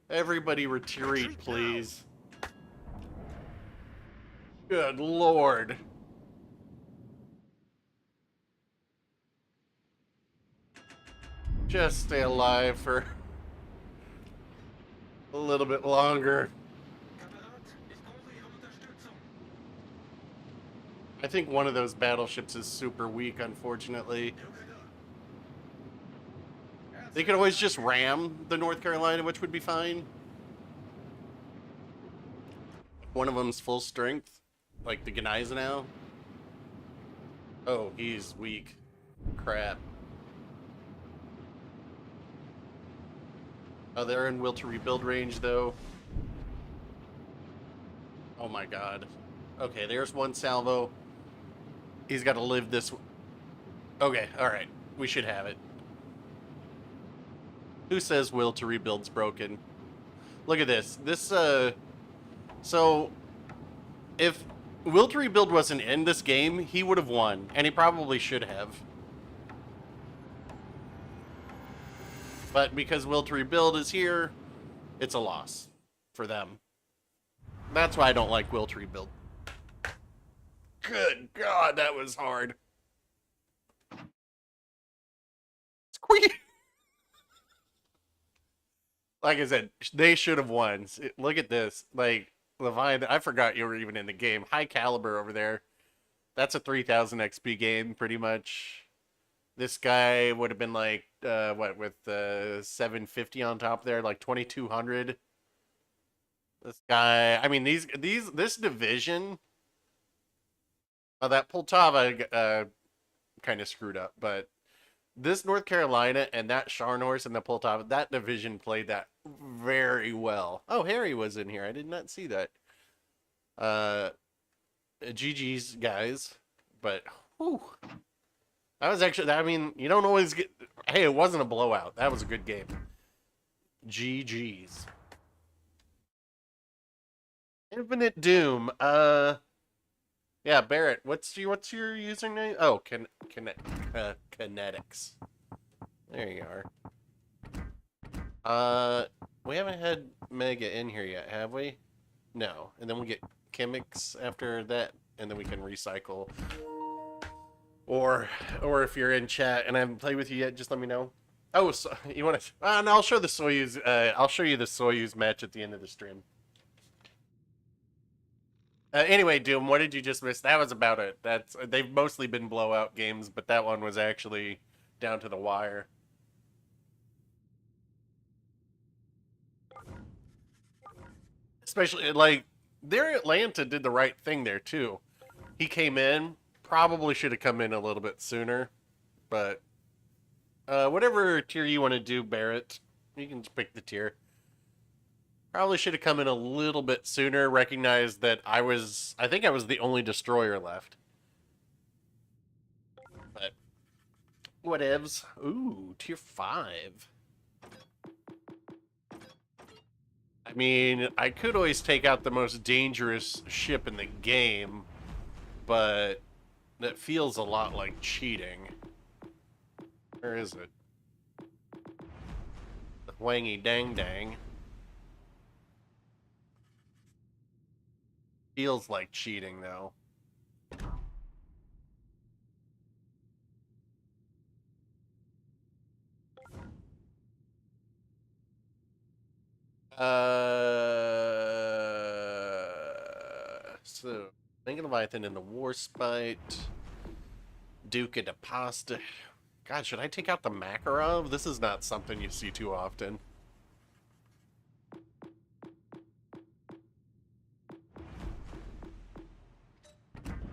Everybody retreat, please. Good lord. Just stay alive for a little bit longer. I think one of those battleships is super weak, unfortunately. They could always just ram the North Carolina, which would be fine. One of them's full strength, like the Gneisenau. Oh, he's weak. Crap. Oh, they're in will to rebuild range, though. Oh my god. Okay, there's one salvo. He's got to live this. Okay, alright. We should have it. Who says will to rebuild's broken? Look at this. This, so, if will to rebuild wasn't in this game, he would have won. And he probably should have. But because will to rebuild is here, it's a loss for them. That's why I don't like will to rebuild. Good God, that was hard. Squeak! Like I said, they should have won. Look at this. Like, Levine, I forgot you were even in the game. High caliber over there. That's a 3000 XP game, pretty much. This guy would have been like, what, with 750 on top there, like 2200. This guy, I mean, this division, that Poltava kind of screwed up, but this North Carolina and that Scharnhorst and the Poltava, that division played that very well. Oh, Harry was in here. I did not see that. GG's, guys. But, whew. That was actually, I mean, you don't always get, hey, it wasn't a blowout. That was a good game. GG's. Infinite Doom. Yeah, Barrett. What's your username? Oh, Kinetics. There you are. We haven't had Mega in here yet, have we? No. And then we get Chemics after that, and then we can recycle. Or if you're in chat and I haven't played with you yet, just let me know. Oh, so you want to? No, I'll show the Soyuz. I'll show you the Soyuz match at the end of the stream. Anyway, Doom, what did you just miss? That was about it. They've mostly been blowout games, but that one was actually down to the wire. Especially, like, their Atlanta did the right thing there, too. He came in, probably should have come in a little bit sooner, but whatever tier you want to do, Barrett, you can just pick the tier. Probably should have come in a little bit sooner, recognized that I think I was the only destroyer left. But, whatevs. Ooh, tier 5. I mean, I could always take out the most dangerous ship in the game, but that feels a lot like cheating. Where is it? The Wangy Dang Dang. Feels like cheating, though. So, Mega Leviathan in the Warspite. Duke de Pasta. God, should I take out the Makarov? This is not something you see too often.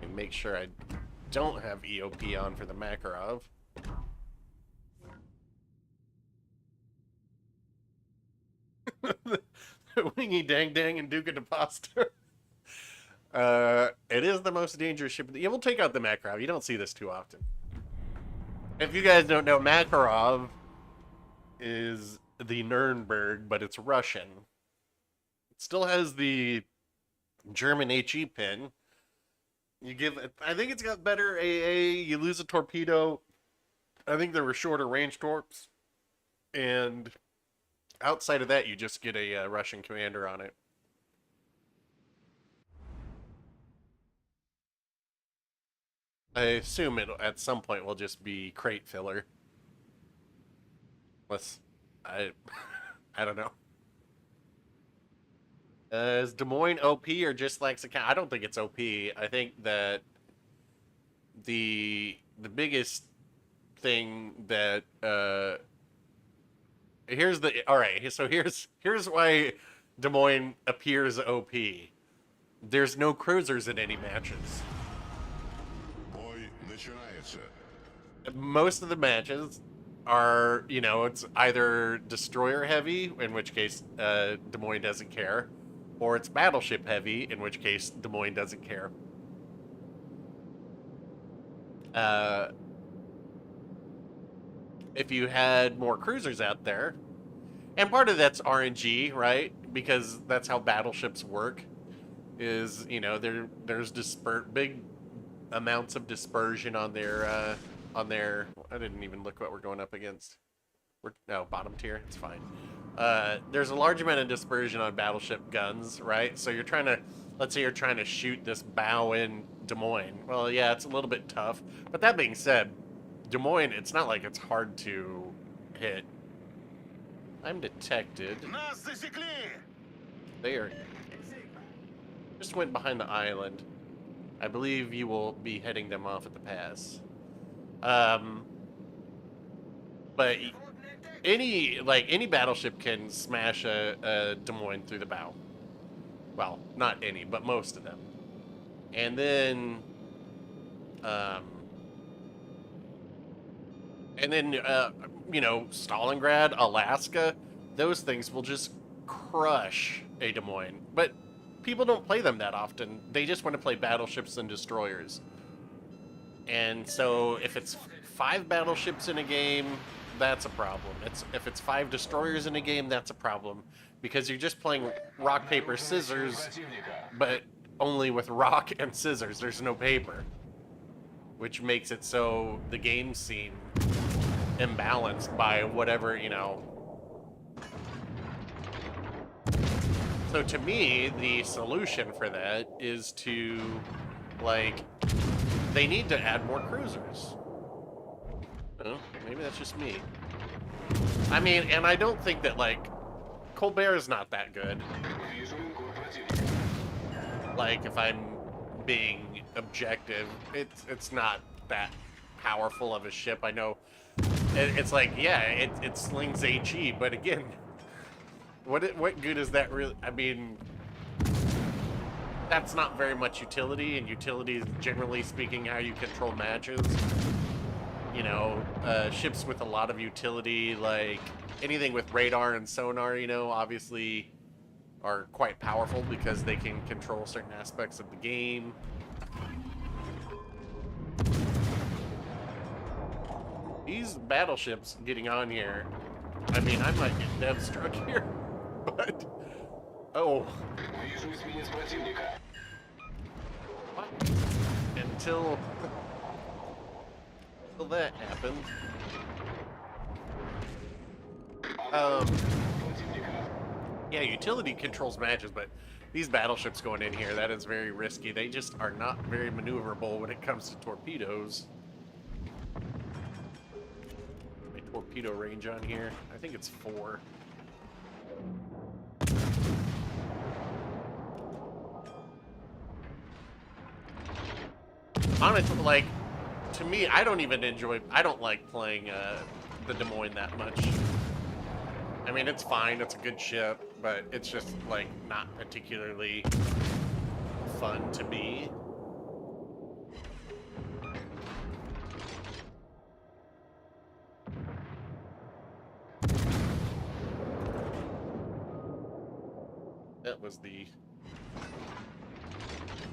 And make sure I don't have EOP on for the Makarov. Wingy Dang Dang and Duke de Pasta. It is the most dangerous ship. Yeah, we'll take out the Makarov. You don't see this too often. If you guys don't know, Makarov is the Nuremberg, but it's Russian. It still has the German HE pin. You give it, I think it's got better AA. You lose a torpedo. I think there were shorter range torps. And outside of that, you just get a Russian commander on it. I assume it at some point will just be crate filler. Unless I don't know. Is Des Moines OP or just Lexicon? I don't think it's OP. I think that the biggest thing that here's why Des Moines appears OP. There's no cruisers in any matches. Бой начинается. Most of the matches are, it's either destroyer heavy, in which case Des Moines doesn't care, or it's battleship heavy, in which case Des Moines doesn't care. If you had more cruisers out there, and part of that's RNG, right? Because that's how battleships work. Is there's big amounts of dispersion on their I didn't even look what we're going up against. Bottom tier, it's fine. There's a large amount of dispersion on battleship guns, right? So let's say you're trying to shoot this bow in Des Moines. Well, yeah, it's a little bit tough. But that being said, Des Moines, it's not like it's hard to hit. I'm detected. There. Just went behind the island. I believe you will be heading them off at the pass. But any battleship can smash a Des Moines through the bow. Well, not any, but most of them. And then, Stalingrad, Alaska, those things will just crush a Des Moines. But people don't play them that often. They just want to play battleships and destroyers. And so if it's 5 battleships in a game, that's a problem. If it's 5 destroyers in a game, that's a problem because you're just playing rock paper scissors, but only with rock and scissors. There's no paper, which makes it so the games seem imbalanced by whatever, you know. So to me, the solution for that is to, like, they need to add more cruisers. Oh, maybe that's just me. I mean, and I don't think that, like, Colbert is not that good. Like, if I'm being objective, it's not that powerful of a ship. I know it's like, yeah, it slings HE, but again, what good is that really? I mean, that's not very much utility, and utility is generally speaking how you control matches. You know, ships with a lot of utility, like anything with radar and sonar, you know, obviously are quite powerful because they can control certain aspects of the game. These battleships getting on here, I mean, I might get dev struck here, but... Oh. What? Until that happened. Yeah, utility controls matches, but these battleships going in here, that is very risky. They just are not very maneuverable when it comes to torpedoes. My torpedo range on here, I think it's 4. Honestly, like, to me, I don't like playing the Des Moines that much. I mean, it's fine, it's a good ship, but it's just, like, not particularly fun to me. That was the...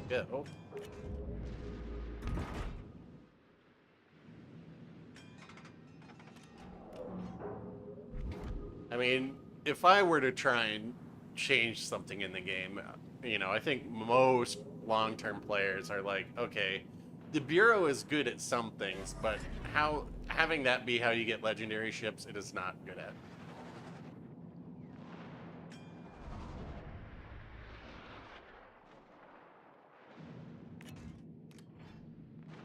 Yeah, oh. I mean, if I were to try and change something in the game, you know, I think most long-term players are like, okay, the Bureau is good at some things, but having that be how you get legendary ships, it is not good at.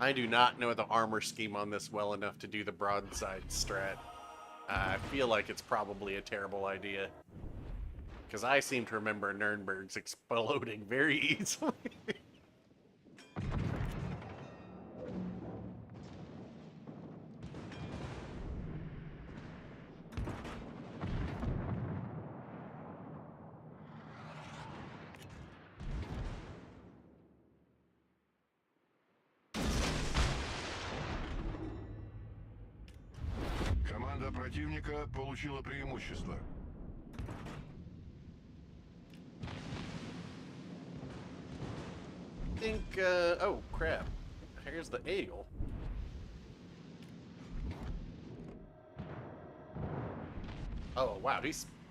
I do not know the armor scheme on this well enough to do the broadside strat. I feel like it's probably a terrible idea. Because I seem to remember Nürnberg's exploding very easily. Команда противника получила преимущество. I think, oh crap. Here's the eagle. Oh wow,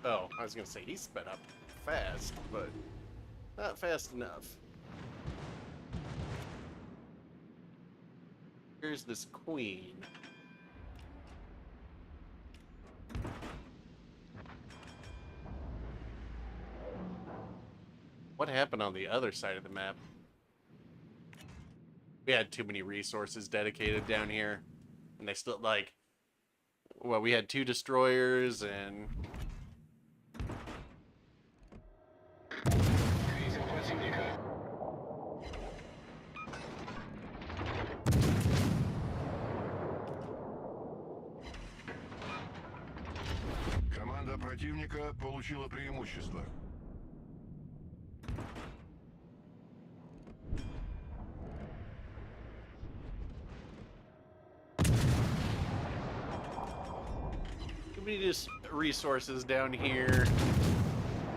oh, I was gonna say he sped up fast, but not fast enough. Here's this queen. What happened on the other side of the map? We had too many resources dedicated down here. And they still, like... Well, we had 2 destroyers and... Команда противника получила преимущество. We just resources down here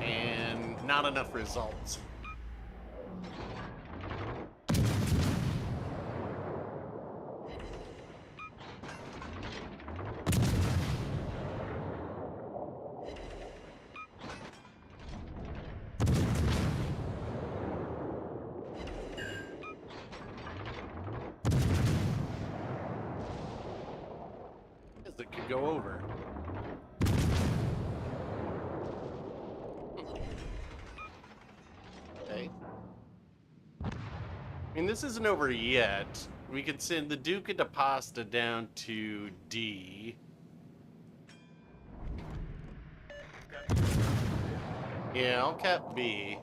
and not enough results. go over. Okay. I mean, this isn't over yet. We could send the Duca de Pasta down to D. Yeah, I'll cap B.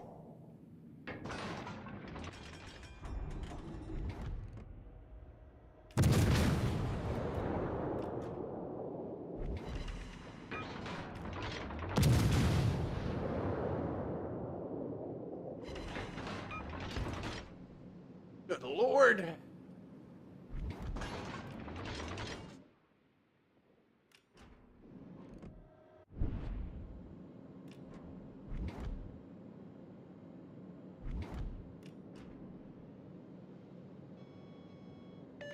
Good Lord.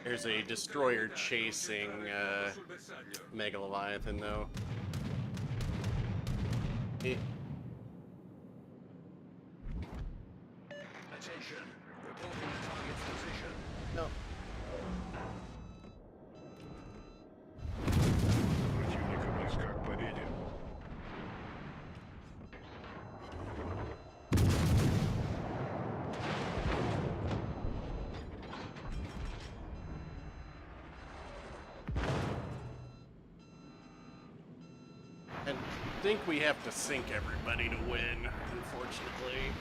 There's a destroyer chasing Mega Leviathan, though. Eh. Attention. Reporting the target's position. No. Противника близко к победе. And I think we have to sink everybody to win, unfortunately.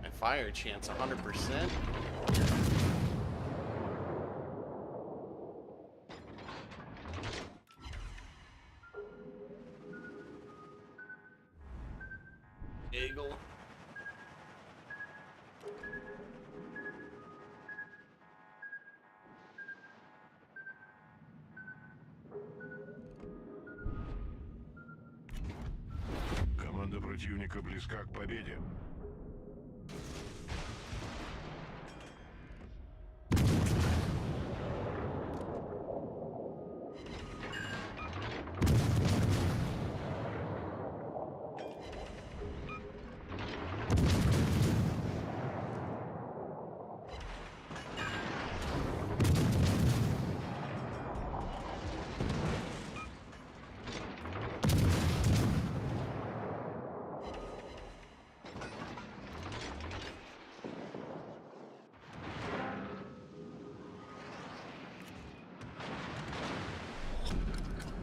My fire chance 100%. Eagle. Команда противника близка к победе.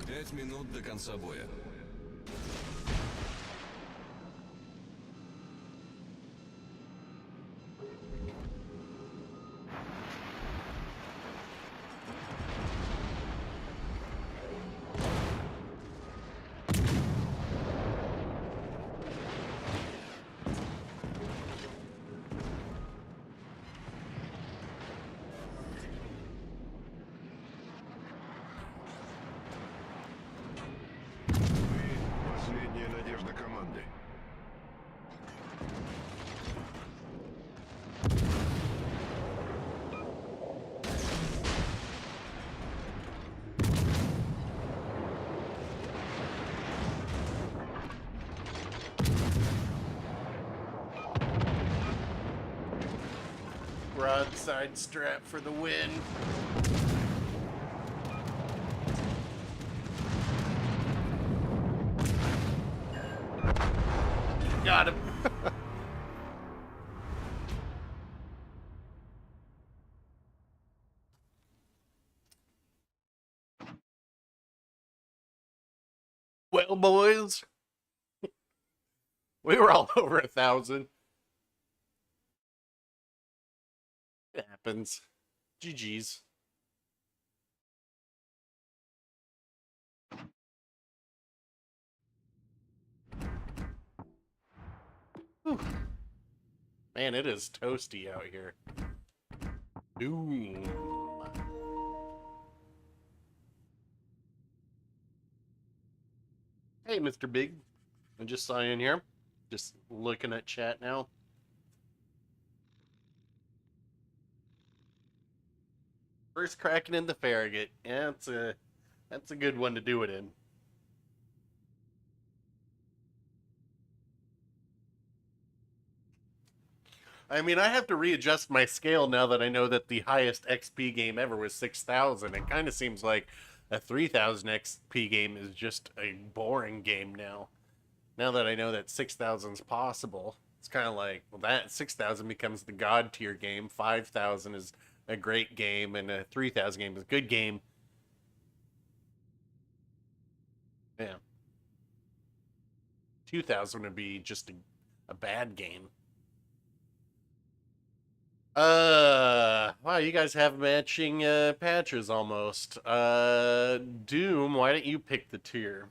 Пять минут до конца боя. Последняя надежда команды. Broadside strap for the win. Got him. Well, boys, we were all over 1,000. It happens. GG's. Whew. Man, it is toasty out here. Doom. Hey, Mr. Big. I just saw you in here. Just looking at chat now. First cracking in the Farragut. Yeah, that's a good one to do it in. I mean, I have to readjust my scale now that I know that the highest XP game ever was 6,000. It kind of seems like a 3,000 XP game is just a boring game now. Now that I know that 6,000 is possible, it's kind of like, well, that 6,000 becomes the god tier game. 5,000 is a great game, and a 3,000 game is a good game. Yeah. 2,000 would be just a bad game. Wow, you guys have matching patches almost. Doom, why don't you pick the tier?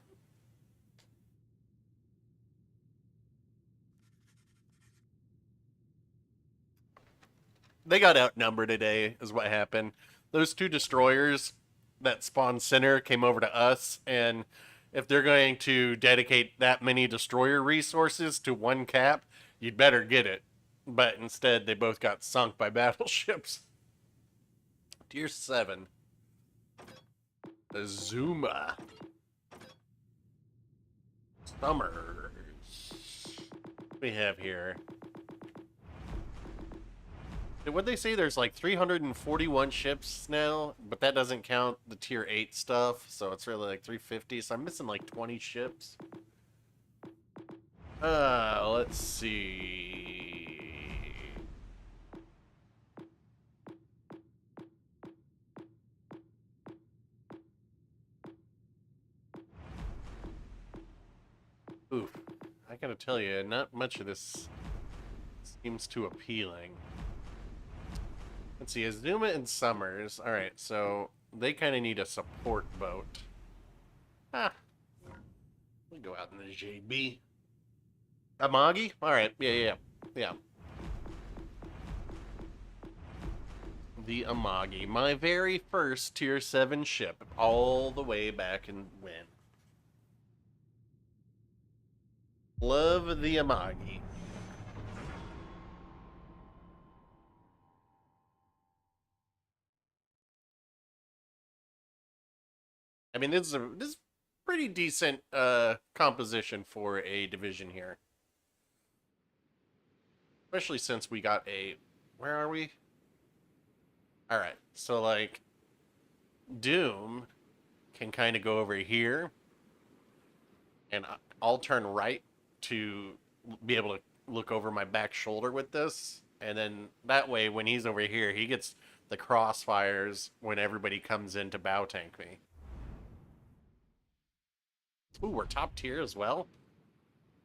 They got outnumbered today, is what happened. Those two destroyers that spawned center came over to us, and if they're going to dedicate that many destroyer resources to one cap, you'd better get it. But instead, they both got sunk by battleships. Tier 7. Azuma. Summers. What do we have here? What'd they say? There's like 341 ships now, but that doesn't count the tier 8 stuff, so it's really like 350, so I'm missing like 20 ships. Let's see. Oof. I gotta tell you, not much of this seems too appealing. Let's see, Azuma and Summers. Alright, so they kind of need a support boat. Ah. We go out in the JB. Amagi? Alright, yeah. The Amagi. My very first tier 7 ship. All the way back in when. Love the Amagi. I mean, this is pretty decent composition for a division here. Especially since we got a... Where are we? Alright, so like... Doom can kind of go over here. And I'll turn right to be able to look over my back shoulder with this. And then that way, when he's over here, he gets the crossfires when everybody comes in to bow tank me. Ooh, we're top tier as well.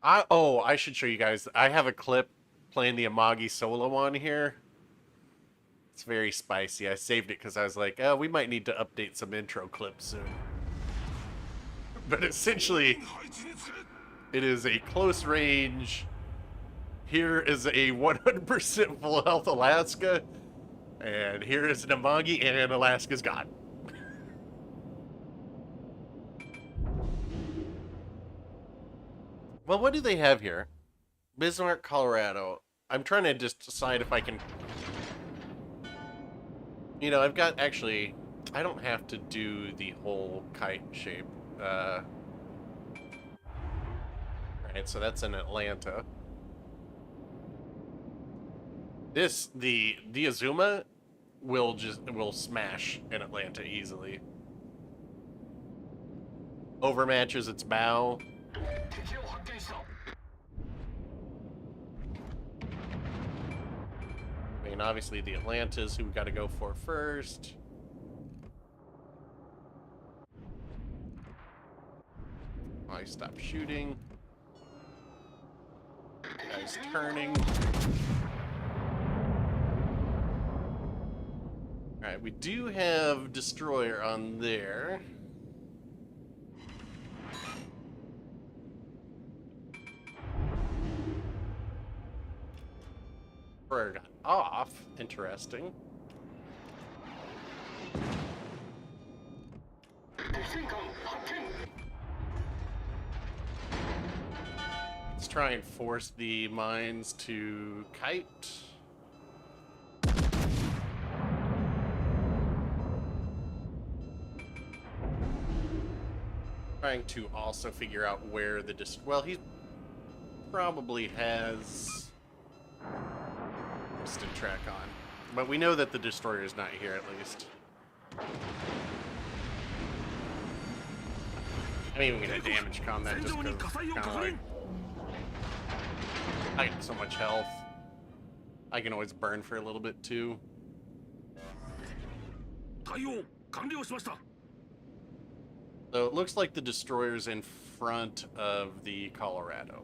I should show you guys. I have a clip playing the Amagi solo on here. It's very spicy. I saved it because I was like, oh, we might need to update some intro clips soon. But essentially, it is a close range. Here is a 100% full health Alaska. And here is an Amagi, and Alaska's gone. Well, what do they have here? Bismarck, Colorado. I'm trying to just decide if I can... You know, I've got actually... I don't have to do the whole kite shape. Alright, so that's in Atlanta. The Azuma will smash in Atlanta easily. Overmatches its bow. I mean, obviously the Atlantas, who we got to go for first. I stopped shooting. Guy's turning. Alright, we do have Destroyer on there. Got off. Interesting. Let's try and force the mines to kite. Trying to also figure out where the well, he probably has distant track on, but we know that the destroyer is not here at least. I mean, we can damage con that just because kind of like I got so much health. I can always burn for a little bit too. 対応完了しました So it looks like the destroyer's in front of the Colorado.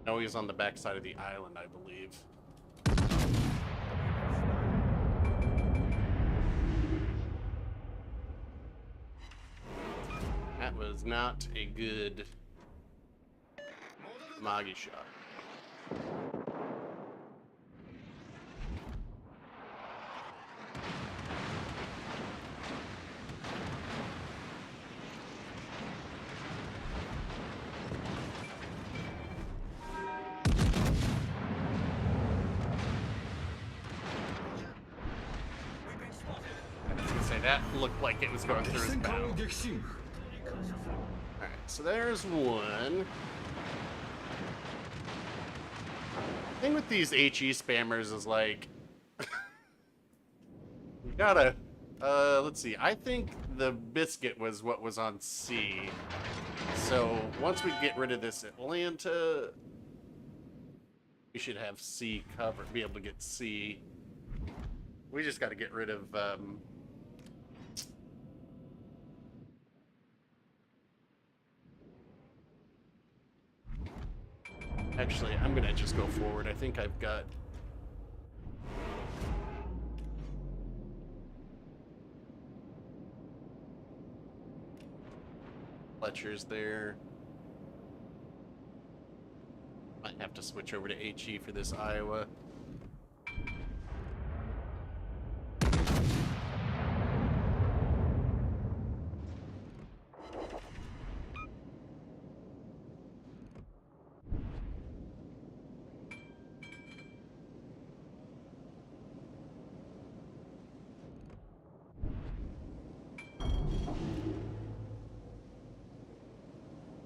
No, he's on the backside of the island, I believe. That was not a good Amagi shot. That looked like it was going through his bow. Alright, so there's one. The thing with these HE spammers is like... you gotta... let's see. I think the biscuit was what was on C. So, once we get rid of this Atlanta... we should have C covered. Be able to get C. We just gotta get rid of, Actually, I'm gonna just go forward. I think I've got... Fletcher's there. Might have to switch over to HE for this Iowa.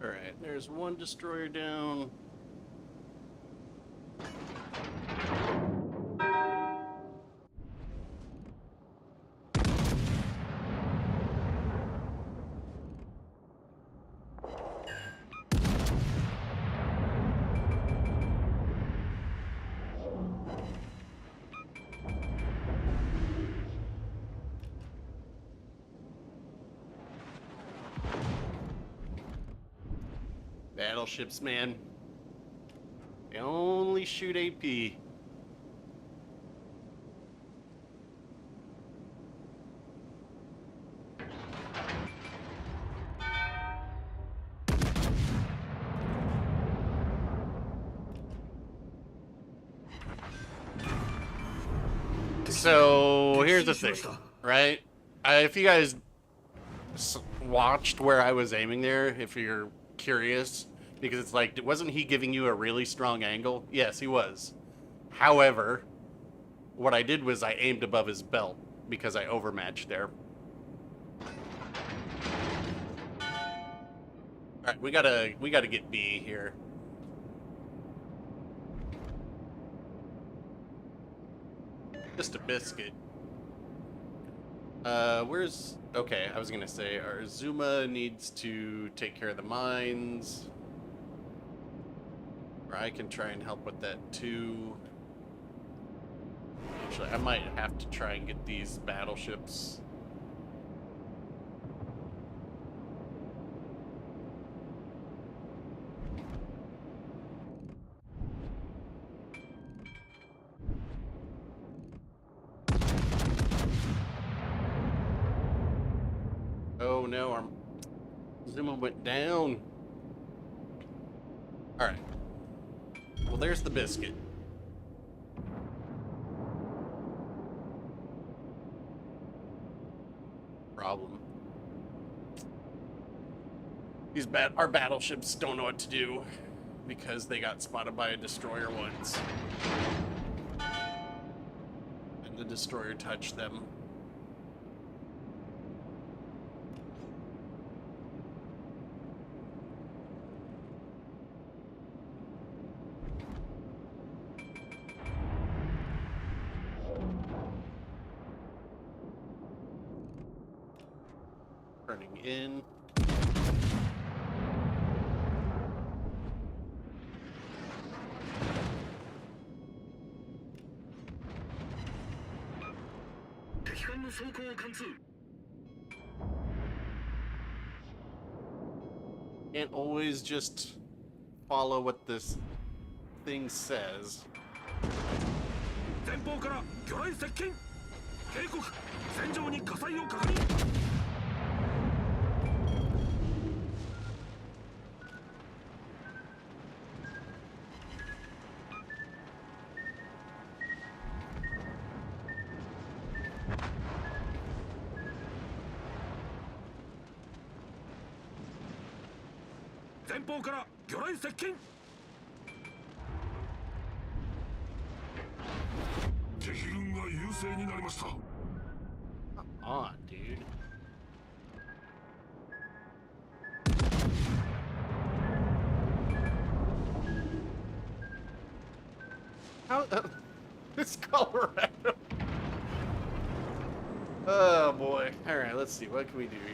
Alright, there's one destroyer down. Battleships, man. They only shoot AP. So here's the thing, right? If you guys watched where I was aiming there, if you're curious, because it's like, wasn't he giving you a really strong angle? Yes, he was. However, what I did was I aimed above his belt because I overmatched there. All right, we gotta get B here. Just a biscuit. Where's... Okay, I was gonna say, our Azuma needs to take care of the mines. Or I can try and help with that too. Actually, I might have to try and get these battleships. Oh no, our Zuma went down. Alright. Well, there's the biscuit. Problem. Our battleships don't know what to do because they got spotted by a destroyer once. and the destroyer touch them. Turning in. Can't always just follow what this thing says. 前方から魚雷接近警告戦場に火災を確認前方から魚雷接近敵軍が優勢になりました On, dude. How? This Colorado. Oh boy. All right, let's see. What can we do here?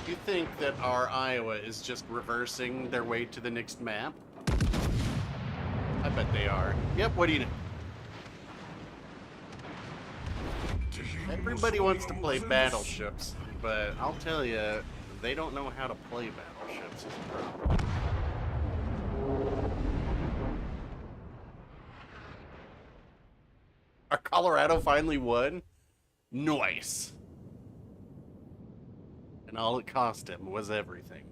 You think that our Iowa is just reversing their way to the next map? I bet they are. Yep, what do you know? Everybody wants to play battleships, but I'll tell you, they don't know how to play battleships is the problem. Our Colorado finally won? Nice. And all it cost him was everything.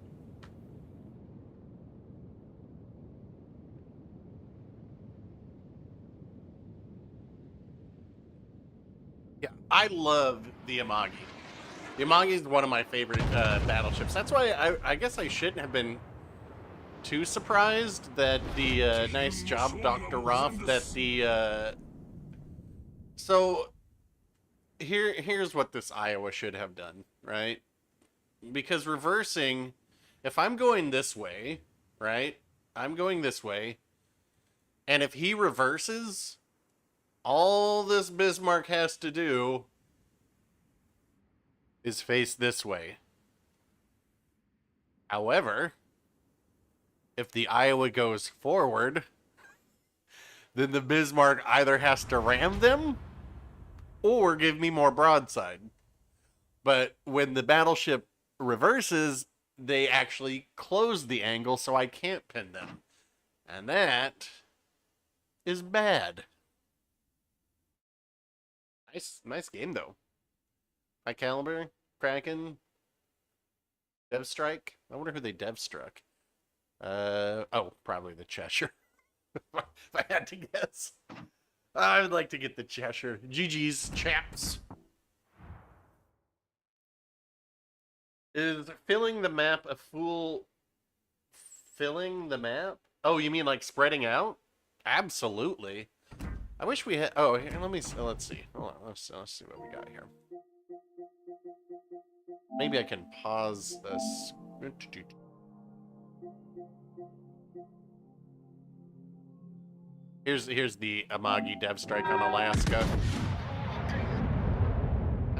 Yeah, I love the Amagi. The Amagi is one of my favorite battleships. That's why I guess I shouldn't have been too surprised that the nice job, Dr. Roth, that the so here's what this Iowa should have done, right? Because reversing, if I'm going this way, right? I'm going this way, and if he reverses, all this Bismarck has to do is face this way. However, if the Iowa goes forward, then the Bismarck either has to ram them or give me more broadside. But when the battleship reverses, they actually close the angle so I can't pin them. And that is bad. Nice game though. High Caliber, Kraken, Dev Strike. I wonder who they dev struck. Oh, probably the Cheshire. If I had to guess. I would like to get the Cheshire. GG's, chaps. Is filling the map a full... Filling the map? Oh, you mean like spreading out? Absolutely. I wish we had... Oh, here, let's see. Hold on, let's see what we got here. Maybe I can pause this. Here's the Amagi dev strike on Alaska.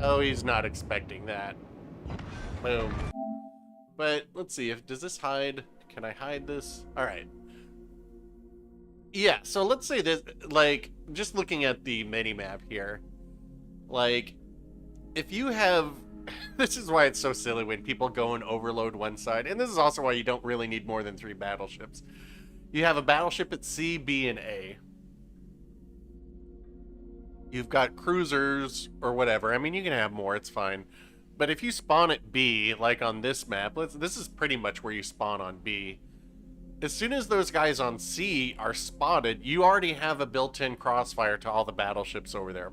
Oh, he's not expecting that. Boom. But let's see, does this hide? Can I hide this? All right. Yeah, so let's say this, like, just looking at the mini-map here, like, if you have, this is why it's so silly when people go and overload one side, and this is also why you don't really need more than 3 battleships. You have a battleship at C, B, and A. You've got cruisers or whatever. I mean, you can have more, it's fine. But if you spawn at B, like on this map, this is pretty much where you spawn on B. As soon as those guys on C are spotted, you already have a built-in crossfire to all the battleships over there.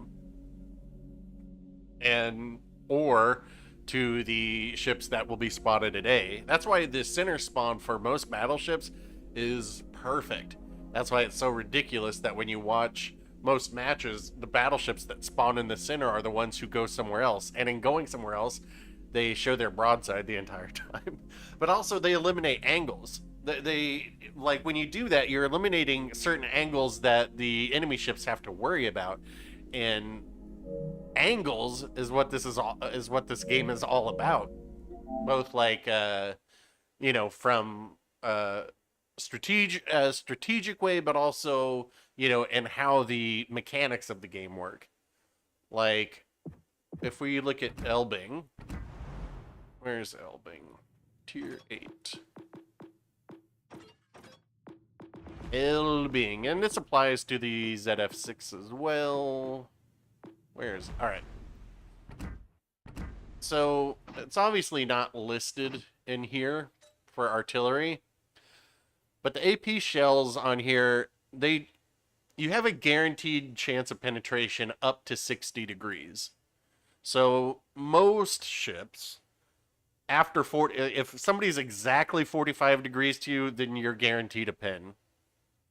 Or to the ships that will be spotted at A. That's why the center spawn for most battleships is perfect. That's why it's so ridiculous that when you watch most matches, the battleships that spawn in the center are the ones who go somewhere else. And in going somewhere else, they show their broadside the entire time. But also they eliminate angles. They like when you do that, you're eliminating certain angles that the enemy ships have to worry about. And angles is what what this game is all about. Both like you know, from strategic way, but also, you know, and how the mechanics of the game work. Like, if we look at Elbing, where's Elbing? Tier 8. Elbing, and this applies to the ZF6 as well. Where's, all right. So it's obviously not listed in here for artillery, but the AP shells on here, you have a guaranteed chance of penetration up to 60 degrees. So most ships, after 40, if somebody's exactly 45 degrees to you, then you're guaranteed a pin.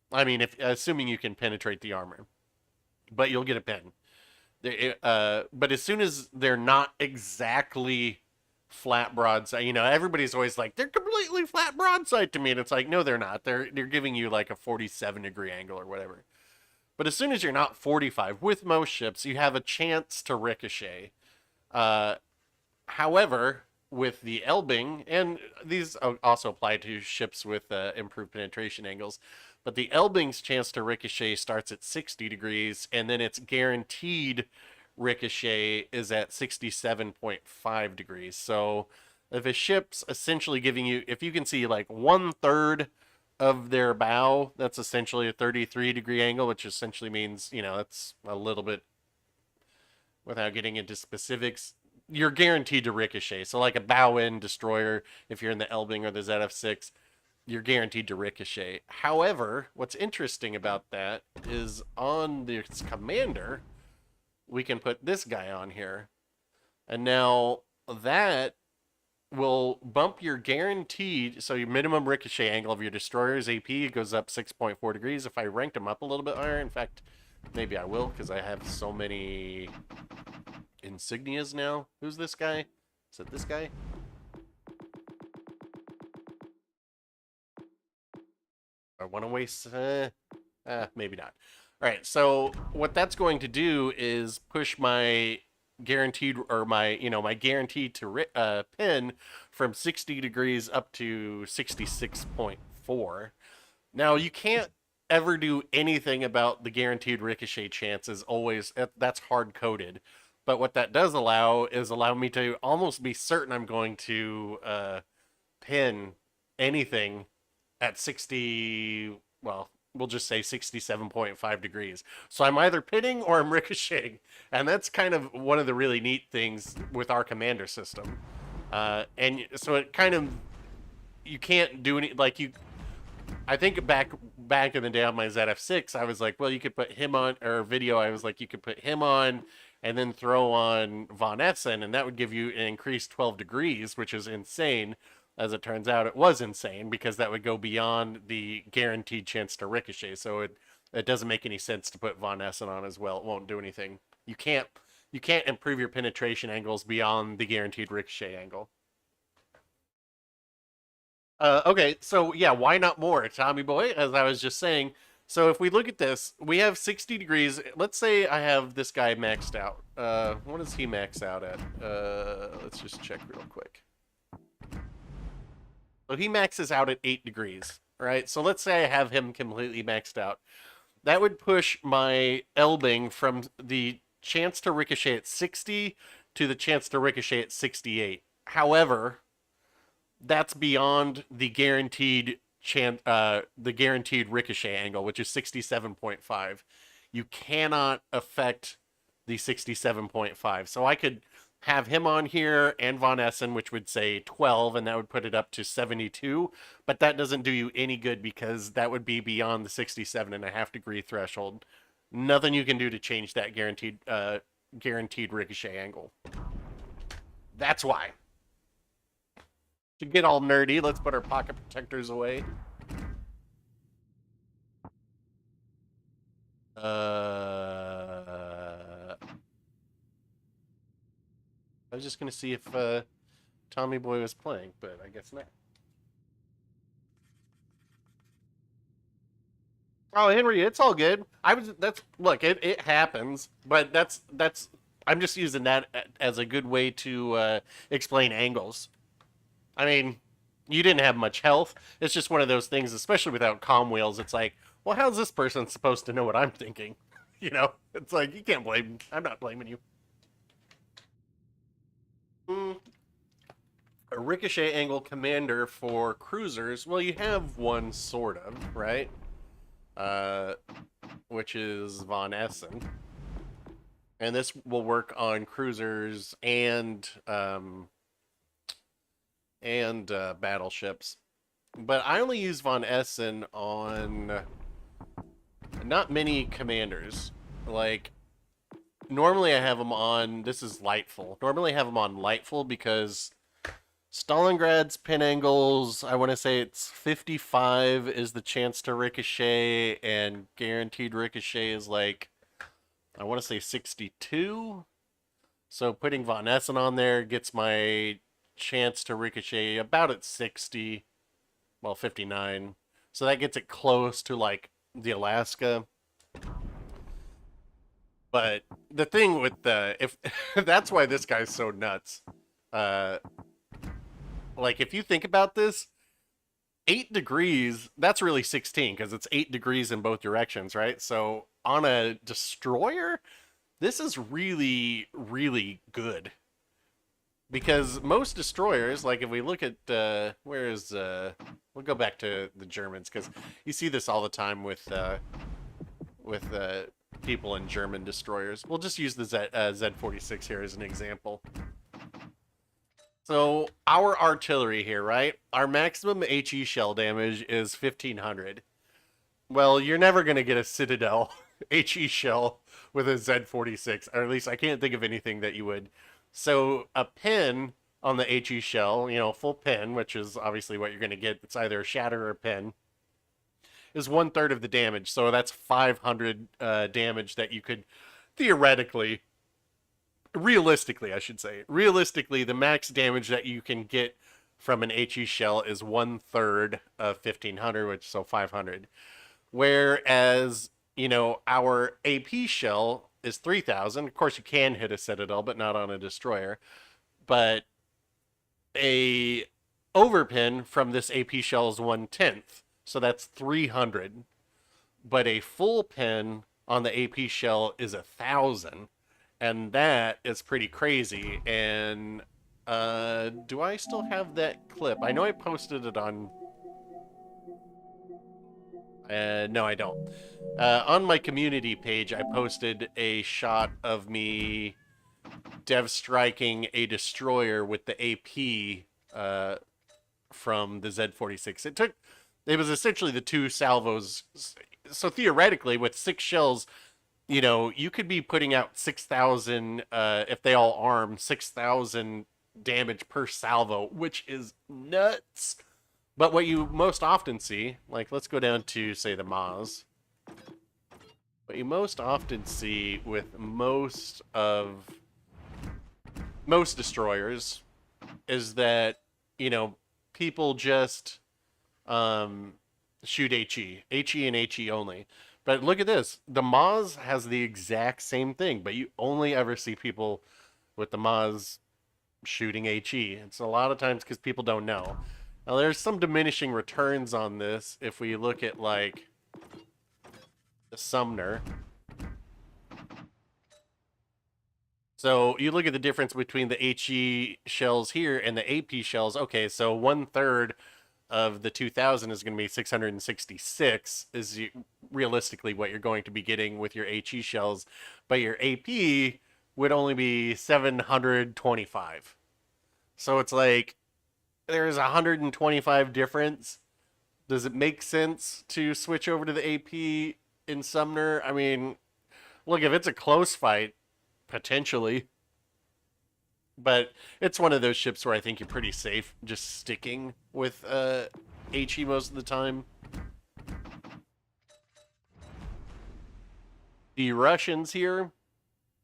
I mean, assuming you can penetrate the armor, but you'll get a pin. But as soon as they're not exactly flat broadside, you know, everybody's always like, they're completely flat broadside to me, and it's like, no, they're not. They're giving you like a 47-degree angle or whatever. But as soon as you're not 45, with most ships, you have a chance to ricochet. However, with the Elbing, and these also apply to ships with improved penetration angles, but the Elbing's chance to ricochet starts at 60 degrees, and then its guaranteed ricochet is at 67.5 degrees. So if a ship's essentially giving you, if you can see like 1/3 of their bow, that's essentially a 33-degree angle, which essentially means, you know, that's a little bit, without getting into specifics, you're guaranteed to ricochet. So like a bow-in destroyer, if you're in the Elbing or the ZF6, you're guaranteed to ricochet. However, what's interesting about that is on this commander, we can put this guy on here. And now that will bump your guaranteed, so your minimum ricochet angle of your destroyer's AP goes up 6.4 degrees. If I ranked them up a little bit higher, in fact, maybe I will, because I have so many insignias now. Who's this guy? Is it this guy? I want to waste, maybe not. All right, so what that's going to do is push my guaranteed, or my, you know, my guaranteed to pin from 60 degrees up to 66.4. Now you can't ever do anything about the guaranteed ricochet chance. Is always that's hard coded. But what that does allow me to almost be certain I'm going to pin anything at 60, well, we'll just say 67.5 degrees. So I'm either pinning or I'm ricocheting. And that's kind of one of the really neat things with our commander system. And so it kind of, you can't do any, like you, I think back in the day on my ZF6, I was like, well, you could put him on, or video, I was like, you could put him on and then throw on Von Essen, and that would give you an increased 12 degrees, which is insane. As it turns out, it was insane because that would go beyond the guaranteed chance to ricochet. So it doesn't make any sense to put Von Essen on as well. It won't do anything. You can't improve your penetration angles beyond the guaranteed ricochet angle. Okay, so yeah, why not more, Tommy boy? As I was just saying. So if we look at this, we have 60 degrees. Let's say I have this guy maxed out. What does he max out at? Let's just check real quick. So he maxes out at 8 degrees, right? So let's say I have him completely maxed out. That would push my Elbing from the chance to ricochet at 60 to the chance to ricochet at 68. However, that's beyond the guaranteed ricochet angle, which is 67.5. You cannot affect the 67.5. So I could have him on here and Von Essen, which would say 12, and that would put it up to 72. But that doesn't do you any good because that would be beyond the 67.5 degree threshold. Nothing you can do to change that guaranteed ricochet angle. That's why. To get all nerdy, let's put our pocket protectors away. I was just going to see if Tommy Boy was playing, but I guess not. Oh, Henry, it's all good. Look, it happens, but that's I'm just using that as a good way to explain angles. I mean, you didn't have much health. It's just one of those things, especially without comm wheels. It's like, well, how's this person supposed to know what I'm thinking? You know, it's like, you can't blame me. I'm not blaming you. A ricochet angle commander for cruisers. Well, you have one sort of, right? Which is Von Essen. And this will work on cruisers and battleships. But I only use Von Essen on not many commanders. Like, normally I have them on, this is Lightful. Normally I have them on Lightful because Stalingrad's pin angles, I want to say it's 55 is the chance to ricochet, and guaranteed ricochet is like, I want to say 62. So putting Von Essen on there gets my chance to ricochet about at 60, well, 59. So that gets it close to like the Alaska. But the thing with if that's why this guy's so nuts. Like, if you think about this, 8 degrees, that's really 16 because it's 8 degrees in both directions, right? So on a destroyer, this is really, really good. Because most destroyers, like if we look at, we'll go back to the Germans, because you see this all the time with people in German destroyers. We'll just use the Z46 here as an example. So our artillery here, right? Our maximum HE shell damage is 1500. Well, you're never going to get a Citadel HE shell with a Z46, or at least I can't think of anything that you would. So a pin on the HE shell, you know, full pin, which is obviously what you're going to get. It's either a shatter or a pin, is 1/3 of the damage. So that's 500 damage that you could theoretically, realistically, I should say, realistically, the max damage that you can get from an HE shell is 1/3 of 1500, which so 500. Whereas, you know, our AP shell is 3000. Of course, you can hit a Citadel, but not on a destroyer. But a overpin from this AP shell is 1/10. So that's 300. but a full pin on the AP shell is 1,000, and that is pretty crazy. And do I still have that clip? I know I posted it on. No, I don't. On my community page, I posted a shot of me dev striking a destroyer with the AP from the Z-46. It was essentially the 2 salvos. So theoretically, with 6 shells, you know, you could be putting out 6,000, if they all arm, 6,000 damage per salvo, which is nuts. But what you most often see, like, let's go down to, say, the Maz. What you most often see with most destroyers is that, you know, people just shoot HE and HE only. But look at this. The Maz has the exact same thing, but you only ever see people with the Maz shooting HE. It's a lot of times because people don't know. Now, there's some diminishing returns on this if we look at, like, the Sumner. So you look at the difference between the HE shells here and the AP shells. Okay, so 1/3 of the 2,000 is going to be 666 is realistically what you're going to be getting with your HE shells. But your AP would only be 725. So it's like there's 125 difference. Does it make sense to switch over to the AP in Sumner? I mean, look, if it's a close fight, potentially. But it's one of those ships where I think you're pretty safe just sticking with HE most of the time. The Russians here,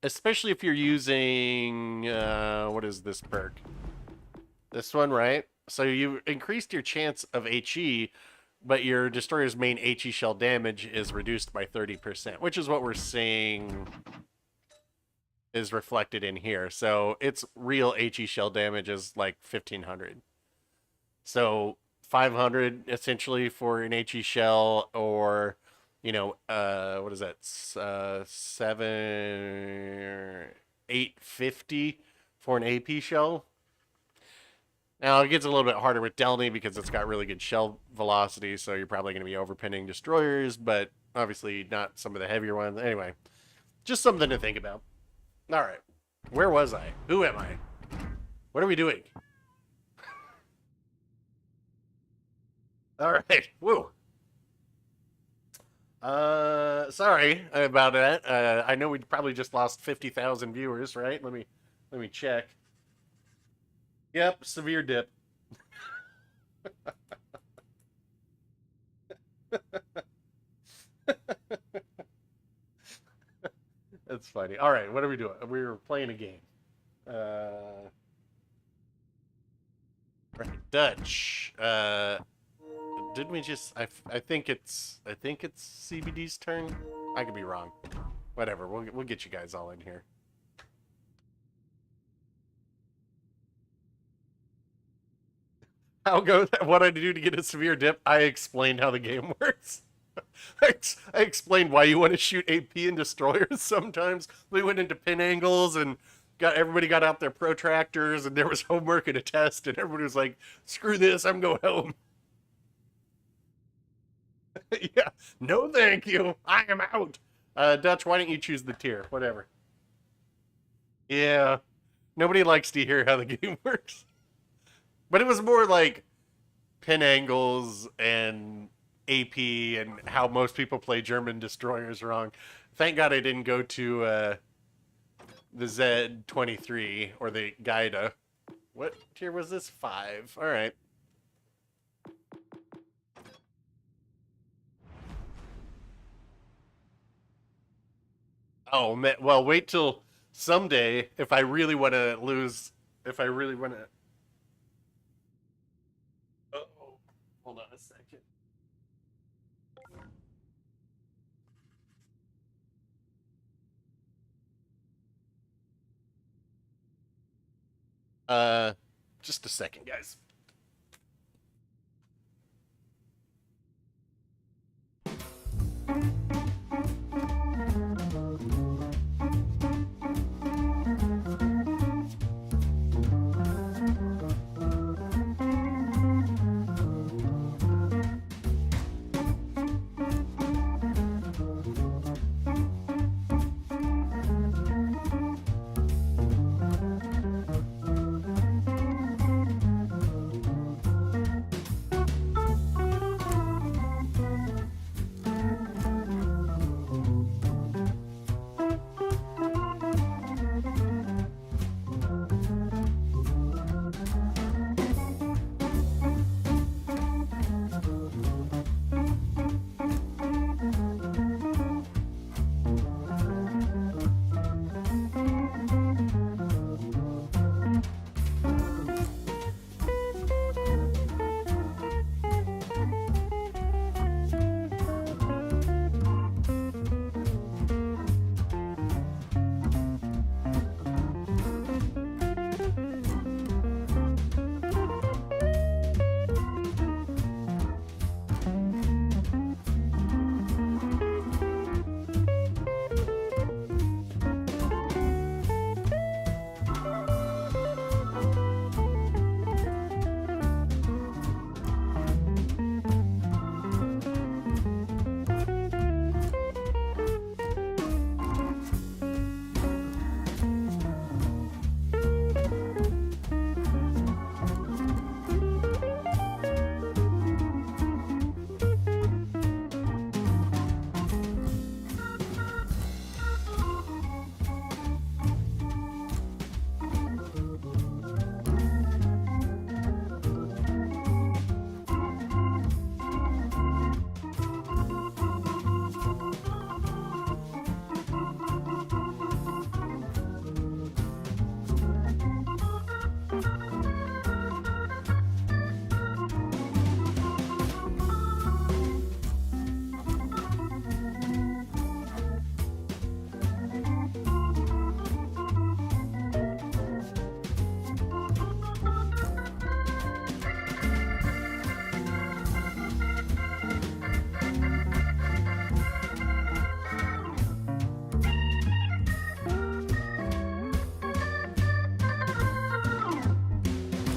especially if you're using, what is this perk? This one, right? So you increased your chance of HE, but your destroyer's main HE shell damage is reduced by 30%, which is what we're seeing is reflected in here. So its real HE shell damage is like 1,500. So 500 essentially for an HE shell, or, you know, what is that? 850 for an AP shell. Now, it gets a little bit harder with Delny because it's got really good shell velocity, so you're probably going to be overpinning destroyers, but obviously not some of the heavier ones. Anyway, just something to think about. All right. Where was I? Who am I? What are we doing? All right. Woo. Sorry about that. I know we probably just lost 50,000 viewers, right? Let me check. Yep, severe dip. That's funny. All right, what are we doing? We were playing a game. Right, Dutch. Didn't we just? I think it's CBD's turn. I could be wrong. Whatever. We'll get you guys all in here. I'll go. What I do to get a severe dip. I explained how the game works. I explained why you want to shoot AP and destroyers sometimes. We went into pin angles and everybody got out their protractors, and there was homework and a test, and everybody was like, screw this, I'm going home. Yeah, no thank you, I am out. Dutch, why don't you choose the tier? Whatever. Yeah, nobody likes to hear how the game works. But it was more like pin angles and AP and how most people play German destroyers wrong. Thank God I didn't go to the Z-23 or the Gaida. What tier was this? 5. All right. Oh, man. Well, wait till someday if I really want to lose. If I really want to. Uh-oh. Hold on a second. Just a second, guys.